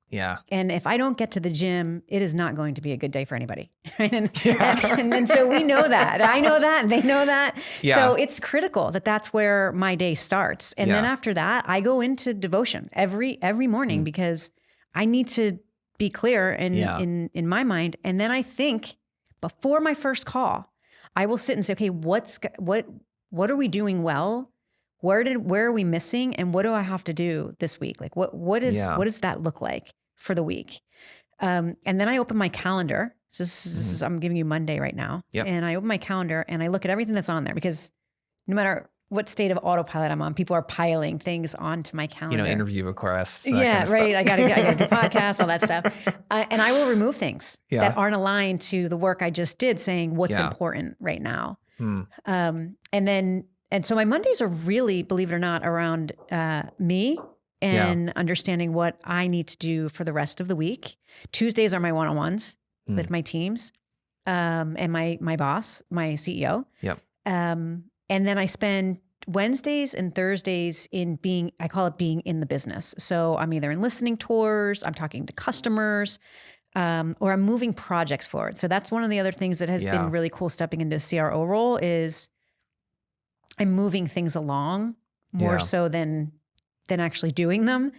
S1: Yeah.
S2: And if I don't get to the gym, it is not going to be a good day for anybody. And so we know that. I know that. And they know that. Yeah. So it's critical that that's where my day starts. And then after that, I go into devotion every morning because I need to be clear in my mind. And then I think before my first call, I will sit and say, okay, what are we doing well? Where are we missing? And what do I have to do this week? Like what does that look like for the week? And then I open my calendar. So this is, I'm giving you Monday right now. Yep. And I open my calendar and I look at everything that's on there because no matter what state of autopilot I'm on, people are piling things onto my calendar.
S1: Interview requests.
S2: Yeah, right. I got to do podcasts, all that stuff. And I will remove things that aren't aligned to the work I just did, saying what's important right now. And so my Mondays are really, believe it or not, around me and understanding what I need to do for the rest of the week. Tuesdays are my one-on-ones with my teams and my boss, my CEO. Yep. And then I spend Wednesdays and Thursdays I call it being in the business. So I'm either in listening tours, I'm talking to customers, or I'm moving projects forward. So that's one of the other things that has been really cool stepping into a CRO role is I'm moving things along more so than actually doing them.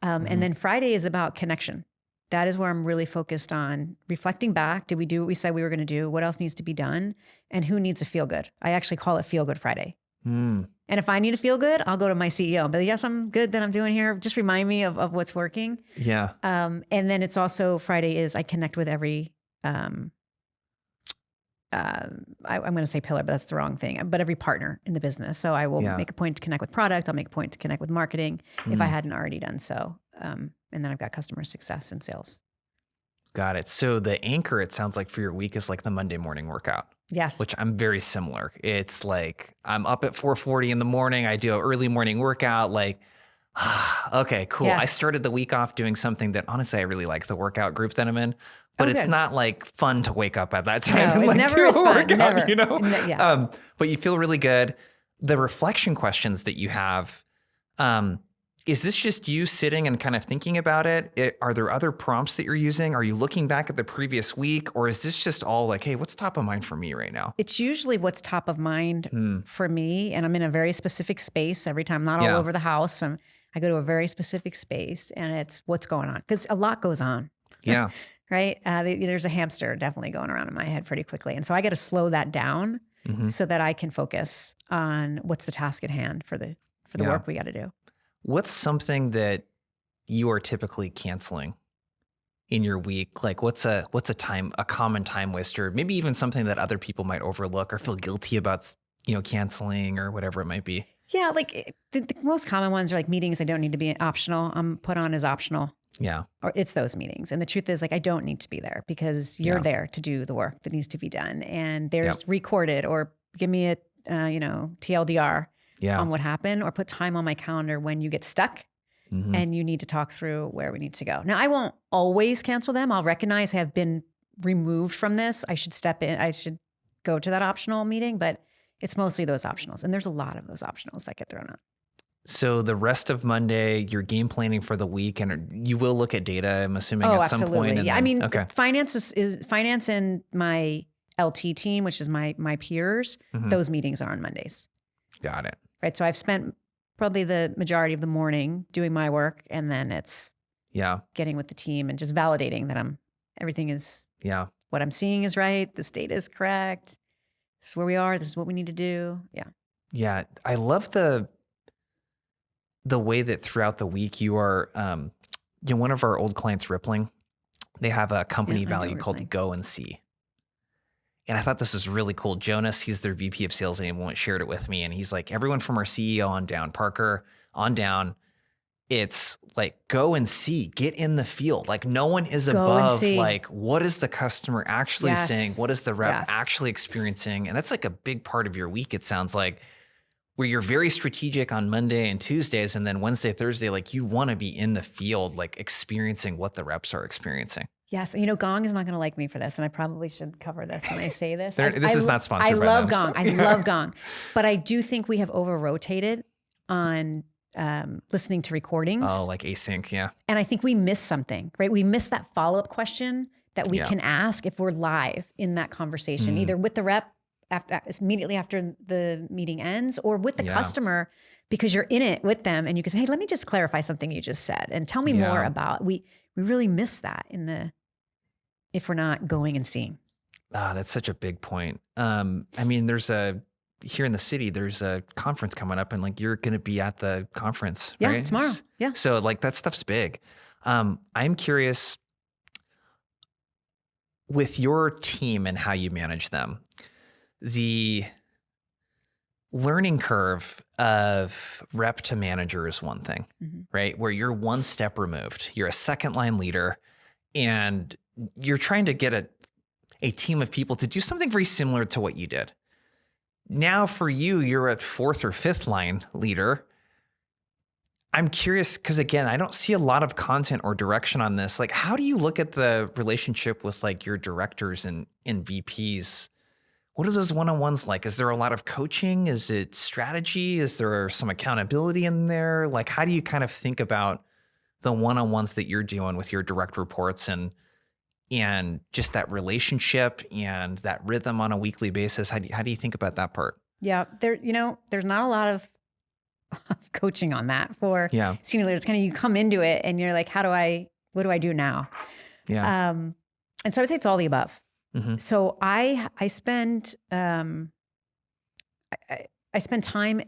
S2: And then Friday is about connection. That is where I'm really focused on reflecting back. Did we do what we said we were going to do? What else needs to be done? And who needs to feel good? I actually call it Feel Good Friday. And if I need to feel good, I'll go to my CEO. But yes, I'm good that I'm doing here. Just remind me of what's working. Yeah. And then it's also Friday is I connect with every I'm going to say pillar, but that's the wrong thing. But every partner in the business. So I will make a point to connect with product. I'll make a point to connect with marketing if I hadn't already done so. And then I've got customer success and sales.
S1: Got it. So the anchor, it sounds like for your week is like the Monday morning workout.
S2: Yes.
S1: Which I'm very similar. It's like I'm up at 4:40 in the morning. I do an early morning workout. Like, okay, cool. Yes. I started the week off doing something that honestly I really like, the workout group that I'm in. But it's not like fun to wake up at that time and like
S2: never
S1: do
S2: is
S1: a
S2: fun.
S1: workout,
S2: Never.
S1: you know? But you feel really good. The reflection questions that you have, is this just you sitting and kind of thinking about it? Are there other prompts that you're using? Are you looking back at the previous week? Or is this just all like, hey, what's top of mind for me right now?
S2: It's usually what's top of mind for me. And I'm in a very specific space every time, not all over the house. I go to a very specific space and it's what's going on. Because a lot goes on. Yeah. Right? There's a hamster definitely going around in my head pretty quickly. And so I got to slow that down so that I can focus on what's the task at hand for the work we got to do.
S1: What's something that you are typically canceling in your week? Like what's a common time waster, maybe even something that other people might overlook or feel guilty about, canceling or whatever it might be?
S2: Yeah. Like the most common ones are like meetings I don't need to be optional. I'm put on as optional.
S1: Yeah.
S2: Or it's those meetings. And the truth is, like, I don't need to be there because you're there to do the work that needs to be done. And there's recorded, or give me a, TLDR on what happened, or put time on my calendar when you get stuck and you need to talk through where we need to go. Now, I won't always cancel them. I'll recognize I have been removed from this. I should step in. I should go to that optional meeting, but it's mostly those optionals. And there's a lot of those optionals that get thrown out.
S1: So the rest of Monday, you're game planning for the week, and you will look at data, I'm assuming, at some point.
S2: Yeah, I mean, finance is finance and my LT team, which is my peers. Those meetings are on Mondays.
S1: Got it.
S2: Right. So I've spent probably the majority of the morning doing my work, and then it's getting with the team and just validating that everything is what I'm seeing is right. This data is correct. This is where we are. This is what we need to do. Yeah.
S1: Yeah. I love the way that throughout the week you are, one of our old clients, Rippling, they have a company value called Go and See. And I thought this was really cool. Jonas, he's their VP of sales enablement, shared it with me. And he's like, everyone from our CEO on down, Parker on down, it's like, go and see, get in the field. Like, no one is above, like, what is the customer actually saying? What is the rep actually experiencing? And that's like a big part of your week, it sounds like, where you're very strategic on Monday and Tuesdays, and then Wednesday, Thursday, like, you want to be in the field, like, experiencing what the reps are experiencing.
S2: Yes. Gong is not going to like me for this, and I probably should cover this when I say this.
S1: This is not sponsored by them.
S2: I love Gong. I love Gong. But I do think we have over-rotated on listening to recordings.
S1: Oh, like async, yeah.
S2: And I think we miss something, right? We miss that follow-up question that we can ask if we're live in that conversation, either with the rep immediately after the meeting ends, or with the customer, because you're in it with them and you can say, hey, let me just clarify something you just said and tell me more about. We really miss that if we're not going and seeing.
S1: Ah, that's such a big point. I mean, here in the city, there's a conference coming up, and like, you're going to be at the conference, right?
S2: Yeah, tomorrow. Yeah.
S1: So like, that stuff's big. I'm curious with your team and how you manage them. The learning curve of rep to manager is one thing, right? Where you're one step removed. You're a second line leader, and you're trying to get a team of people to do something very similar to what you did. Now for you, you're at fourth or fifth line leader. I'm curious, because again, I don't see a lot of content or direction on this. Like, how do you look at the relationship with like your directors and VPs? What are those one-on-ones like? Is there a lot of coaching? Is it strategy? Is there some accountability in there? Like, how do you kind of think about the one-on-ones that you're doing with your direct reports and just that relationship and that rhythm on a weekly basis? How do you think about that part?
S2: Yeah, there's not a lot of coaching on that for senior leaders. Kind of, you come into it and you're like, what do I do now?
S1: Yeah.
S2: And so I would say it's all the above. So I spend time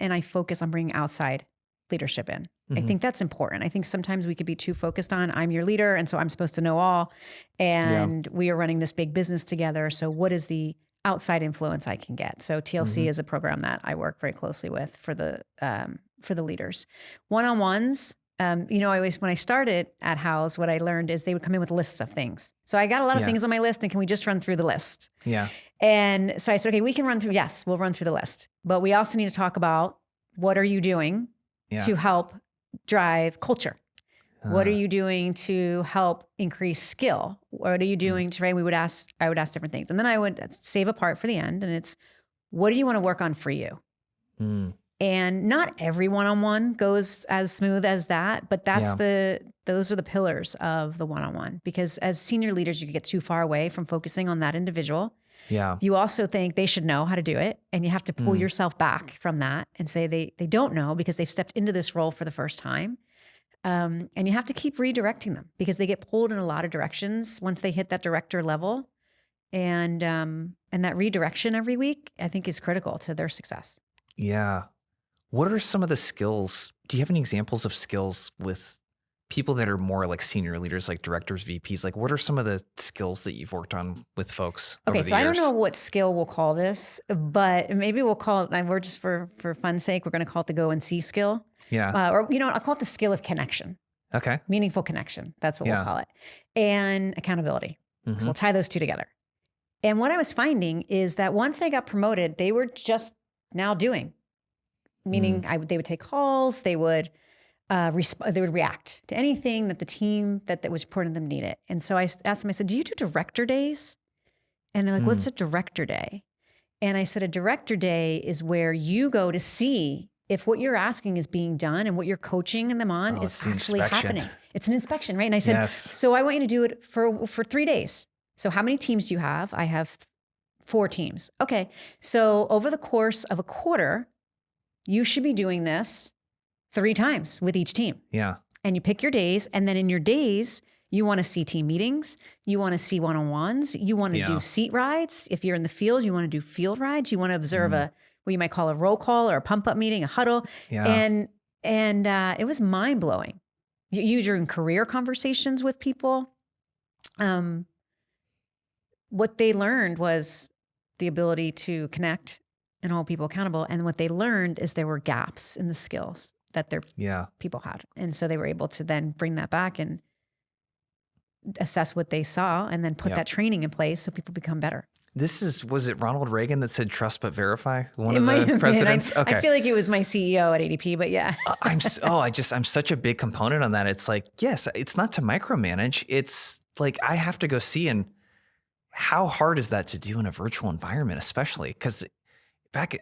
S2: and I focus on bringing outside leadership in. I think that's important. I think sometimes we could be too focused on, I'm your leader, and so I'm supposed to know all, and we are running this big business together. So what is the outside influence I can get? So TLC is a program that I work very closely with for the leaders. One-on-ones. When I started at Houzz, what I learned is they would come in with lists of things. So I got a lot of things on my list, and can we just run through the list? Yeah. And so I said, okay, we can run through. Yes, we'll run through the list, but we also need to talk about, what are you doing to help drive culture? What are you doing to help increase skill? What are you doing to, right? I would ask different things. And then I would save a part for the end. And it's, what do you want to work on for you? And not every one-on-one goes as smooth as that, but those are the pillars of the one-on-one. Because as senior leaders, you can get too far away from focusing on that individual. Yeah. You also think they should know how to do it, and you have to pull yourself back from that and say they don't know because they've stepped into this role for the first time. And you have to keep redirecting them because they get pulled in a lot of directions once they hit that director level. And that redirection every week, I think, is critical to their success.
S1: Yeah. What are some of the skills? Do you have any examples of skills with people that are more like senior leaders, like directors, VPs? Like, what are some of the skills that you've worked on with folks?
S2: Okay, so I don't know what skill we'll call this, but maybe we'll call it, we're just for fun's sake, we're going to call it the go and see skill. Yeah. Or, I'll call it the skill of connection.
S1: Okay.
S2: Meaningful connection. That's what we'll call it. And accountability. So we'll tie those two together. And what I was finding is that once they got promoted, they were just now doing, meaning they would take calls, they would react to anything that the team that was reporting them needed. And so I asked them, I said, do you do director days? And they're like, what's a director day? And I said, a director day is where you go to see if what you're asking is being done and what you're coaching them on is actually happening. It's an inspection, right? And I said, so I want you to do it for 3 days. So how many teams do you have? I have 4 teams. Okay. So over the course of a quarter, you should be doing this 3 times with each team.
S1: Yeah.
S2: And you pick your days. And then in your days, you want to see team meetings. You want to see one-on-ones. You want to do seat rides. If you're in the field, you want to do field rides. You want to observe what you might call a roll call or a pump-up meeting, a huddle. Yeah. And it was mind-blowing. During career conversations with people, what they learned was the ability to connect and hold people accountable. And what they learned is there were gaps in the skills that their people had. And so they were able to then bring that back and assess what they saw and then put that training in place so people become better.
S1: Was it Ronald Reagan that said trust but verify? One of the presidents?
S2: Okay. I feel like it was my CEO at ADP, but yeah.
S1: I'm such a big component on that. It's like, yes, it's not to micromanage. It's like, I have to go see, and how hard is that to do in a virtual environment, especially because back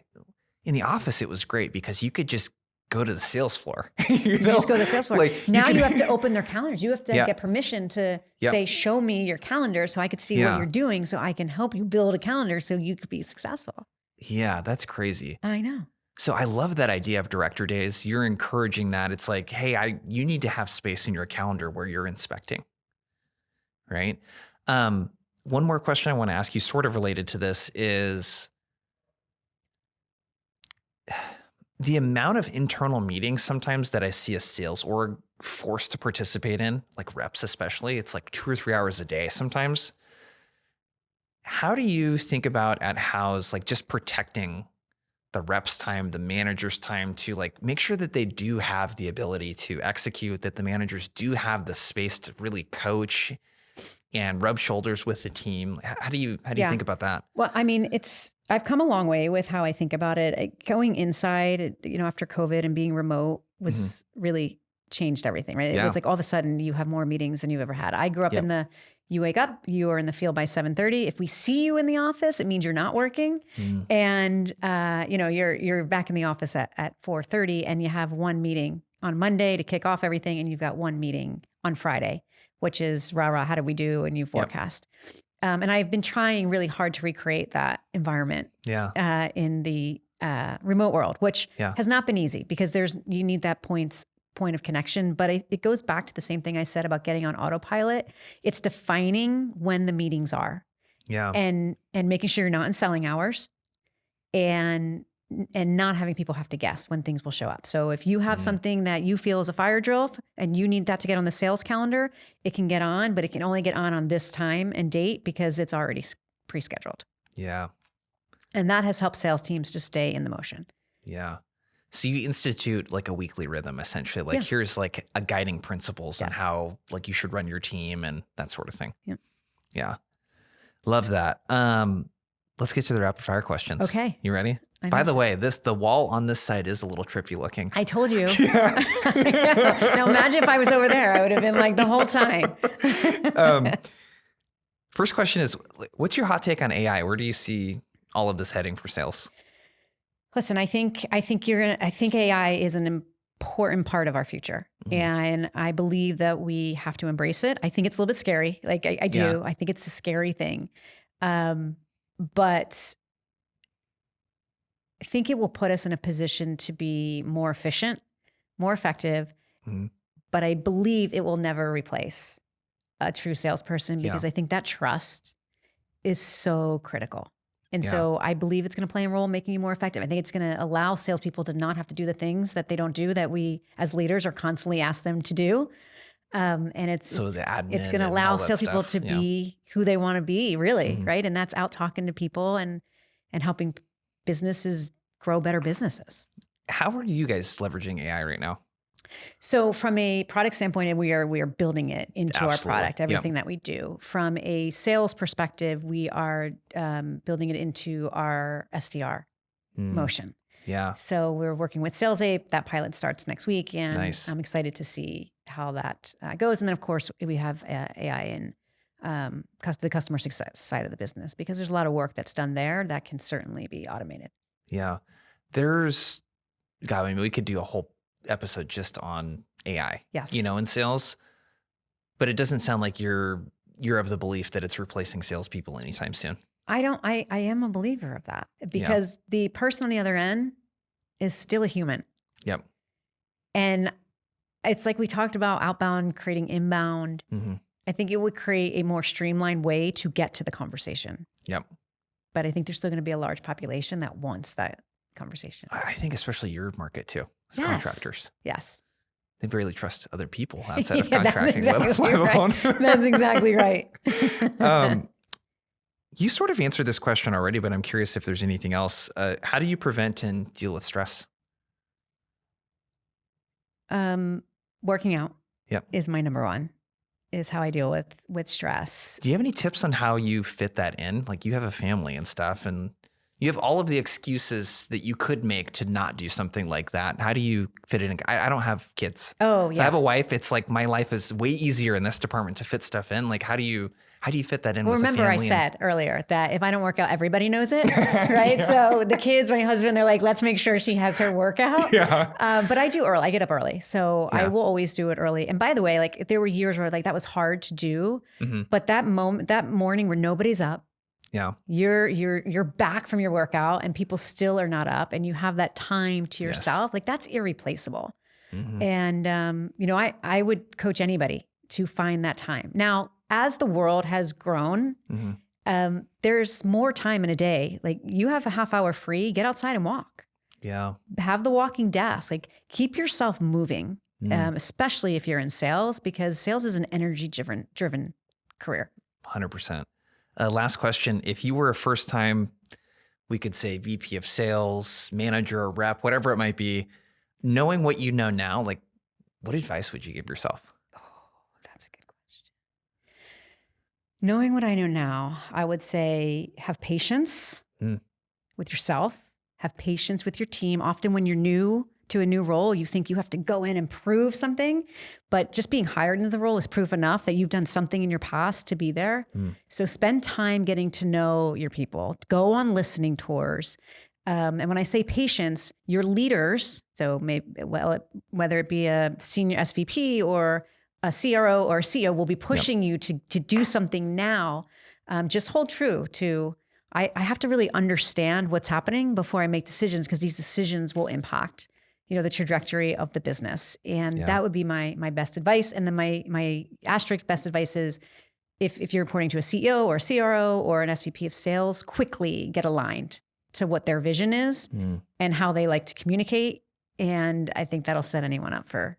S1: in the office, it was great because you could just go to the sales floor. you
S2: just go to the sales floor. Like, now you have to open their calendars. You have to get permission to say, show me your calendar so I could see what you're doing so I can help you build a calendar so you could be successful.
S1: Yeah, that's crazy.
S2: I know.
S1: So I love that idea of director days. You're encouraging that. It's like, hey, you need to have space in your calendar where you're inspecting, right? One more question I want to ask you, sort of related to this, is the amount of internal meetings sometimes that I see a sales org forced to participate in, like reps especially, it's like 2 or 3 hours a day sometimes. How do you think about at Houzz, like just protecting the reps' time, the manager's time to like make sure that they do have the ability to execute, that the managers do have the space to really coach and rub shoulders with the team? How do you think about that?
S2: Well, I mean, I've come a long way with how I think about it. Going inside, after COVID and being remote was really changed everything, right? It was like all of a sudden you have more meetings than you've ever had. I grew up you wake up, you are in the field by 7:30. If we see you in the office, it means you're not working. And, you're back in the office at 4:30 and you have one meeting on Monday to kick off everything. And you've got one meeting on Friday, which is how do we do? And you forecast. And I've been trying really hard to recreate that environment in the remote world, which has not been easy because you need that point of connection. But it goes back to the same thing I said about getting on autopilot. It's defining when the meetings are and making sure you're not in selling hours and not having people have to guess when things will show up. So if you have something that you feel is a fire drill and you need that to get on the sales calendar, it can get on, but it can only get on this time and date because it's already pre-scheduled.
S1: Yeah.
S2: And that has helped sales teams to stay in the motion.
S1: Yeah. So you institute like a weekly rhythm, essentially. Like here's like a guiding principles on how like you should run your team and that sort of thing. Yeah. Yeah. Love that. Let's get to the rapid fire questions.
S2: Okay.
S1: You ready? By the way, the wall on this side is a little trippy looking.
S2: I told you. Now imagine if I was over there, I would have been like the whole time.
S1: First question is, what's your hot take on AI? Where do you see all of this heading for sales?
S2: Listen, I think AI is an important part of our future. And I believe that we have to embrace it. I think it's a little bit scary. Like I do. Yeah. I think it's a scary thing. But I think it will put us in a position to be more efficient, more effective. But I believe it will never replace a true salesperson because I think that trust is so critical. And so I believe it's going to play a role in making you more effective. I think it's going to allow salespeople to not have to do the things that they don't do that we as leaders are constantly asked them to do. And it's going to allow salespeople to be who they want to be, really, right? And that's out talking to people and helping businesses grow better businesses.
S1: How are you guys leveraging AI right now?
S2: So from a product standpoint, we are building it into our product, everything that we do. From a sales perspective, we are building it into our SDR motion.
S1: Yeah.
S2: So we're working with SalesApe. That pilot starts next week, and
S1: Nice.
S2: I'm excited to see how that goes. And then, of course, we have AI in the customer success side of the business, because there's a lot of work that's done there that can certainly be automated.
S1: Yeah. We could do a whole episode just on AI,
S2: yes,
S1: in sales, but it doesn't sound like you're of the belief that it's replacing salespeople anytime soon.
S2: I am a believer of that, because the person on the other end is still a human.
S1: Yep.
S2: And it's like we talked about outbound creating inbound.
S1: Mm-hmm.
S2: I think it would create a more streamlined way to get to the conversation.
S1: Yep.
S2: But I think there's still going to be a large population that wants that conversation.
S1: I think especially your market too, as contractors.
S2: Yes.
S1: They barely trust other people outside of contracting.
S2: That's exactly right. That's exactly right.
S1: You sort of answered this question already, but I'm curious if there's anything else. How do you prevent and deal with stress?
S2: Working out is my number one, is how I deal with stress.
S1: Do you have any tips on how you fit that in? Like, you have a family and stuff, and you have all of the excuses that you could make to not do something like that. How do you fit it in? I don't have kids.
S2: Oh, yeah.
S1: So I have a wife. It's like my life is way easier in this department to fit stuff in. Like, how do you fit that in with a family?
S2: Remember I said earlier that if I don't work out, everybody knows it, right? Yeah. So the kids, my husband, they're like, let's make sure she has her workout.
S1: Yeah.
S2: But I do early. I get up early. So I will always do it early. And by the way, like, there were years where like that was hard to do, but that morning where nobody's up, you're back from your workout and people still are not up, and you have that time to yourself. Like, that's irreplaceable. And, I would coach anybody to find that time. Now, as the world has grown, there's more time in a day. Like, you have a half hour free, get outside and walk.
S1: Yeah.
S2: Have the walking desk. Like, keep yourself moving, especially if you're in sales, because sales is an energy driven career.
S1: 100%. Last question. If you were a first time, we could say VP of sales, manager, or rep, whatever it might be, knowing what you know now, like, what advice would you give yourself?
S2: That's a good question. Knowing what I know now, I would say have patience with yourself, have patience with your team. Often when you're new to a new role, you think you have to go in and prove something, but just being hired into the role is proof enough that you've done something in your past to be there. So spend time getting to know your people. Go on listening tours. And when I say patience, your leaders, so whether it be a senior SVP or a CRO or a CEO, will be pushing you to do something now. Just hold true to, I have to really understand what's happening before I make decisions, because these decisions will impact, the trajectory of the business. And that would be my best advice. And then my asterisk best advice is, if you're reporting to a CEO or a CRO or an SVP of sales, quickly get aligned to what their vision is and how they like to communicate. And I think that'll set anyone up for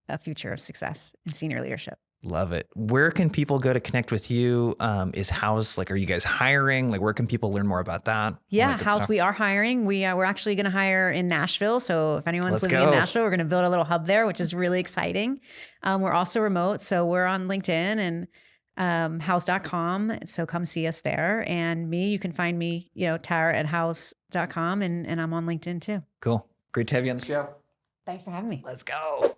S2: a future of success in senior leadership.
S1: Love it. Where can people go to connect with you? Is Houzz, like, are you guys hiring? Like, where can people learn more about that?
S2: Yeah, Houzz, we are hiring. We're actually going to hire in Nashville. So if anyone's living in Nashville, we're going to build a little hub there, which is really exciting. We're also remote. So we're on LinkedIn and Houzz.com. So come see us there. And you can find me, Tara at Houzz.com, and I'm on LinkedIn too.
S1: Cool. Great to have you on the show.
S2: Thanks for having me.
S1: Let's go.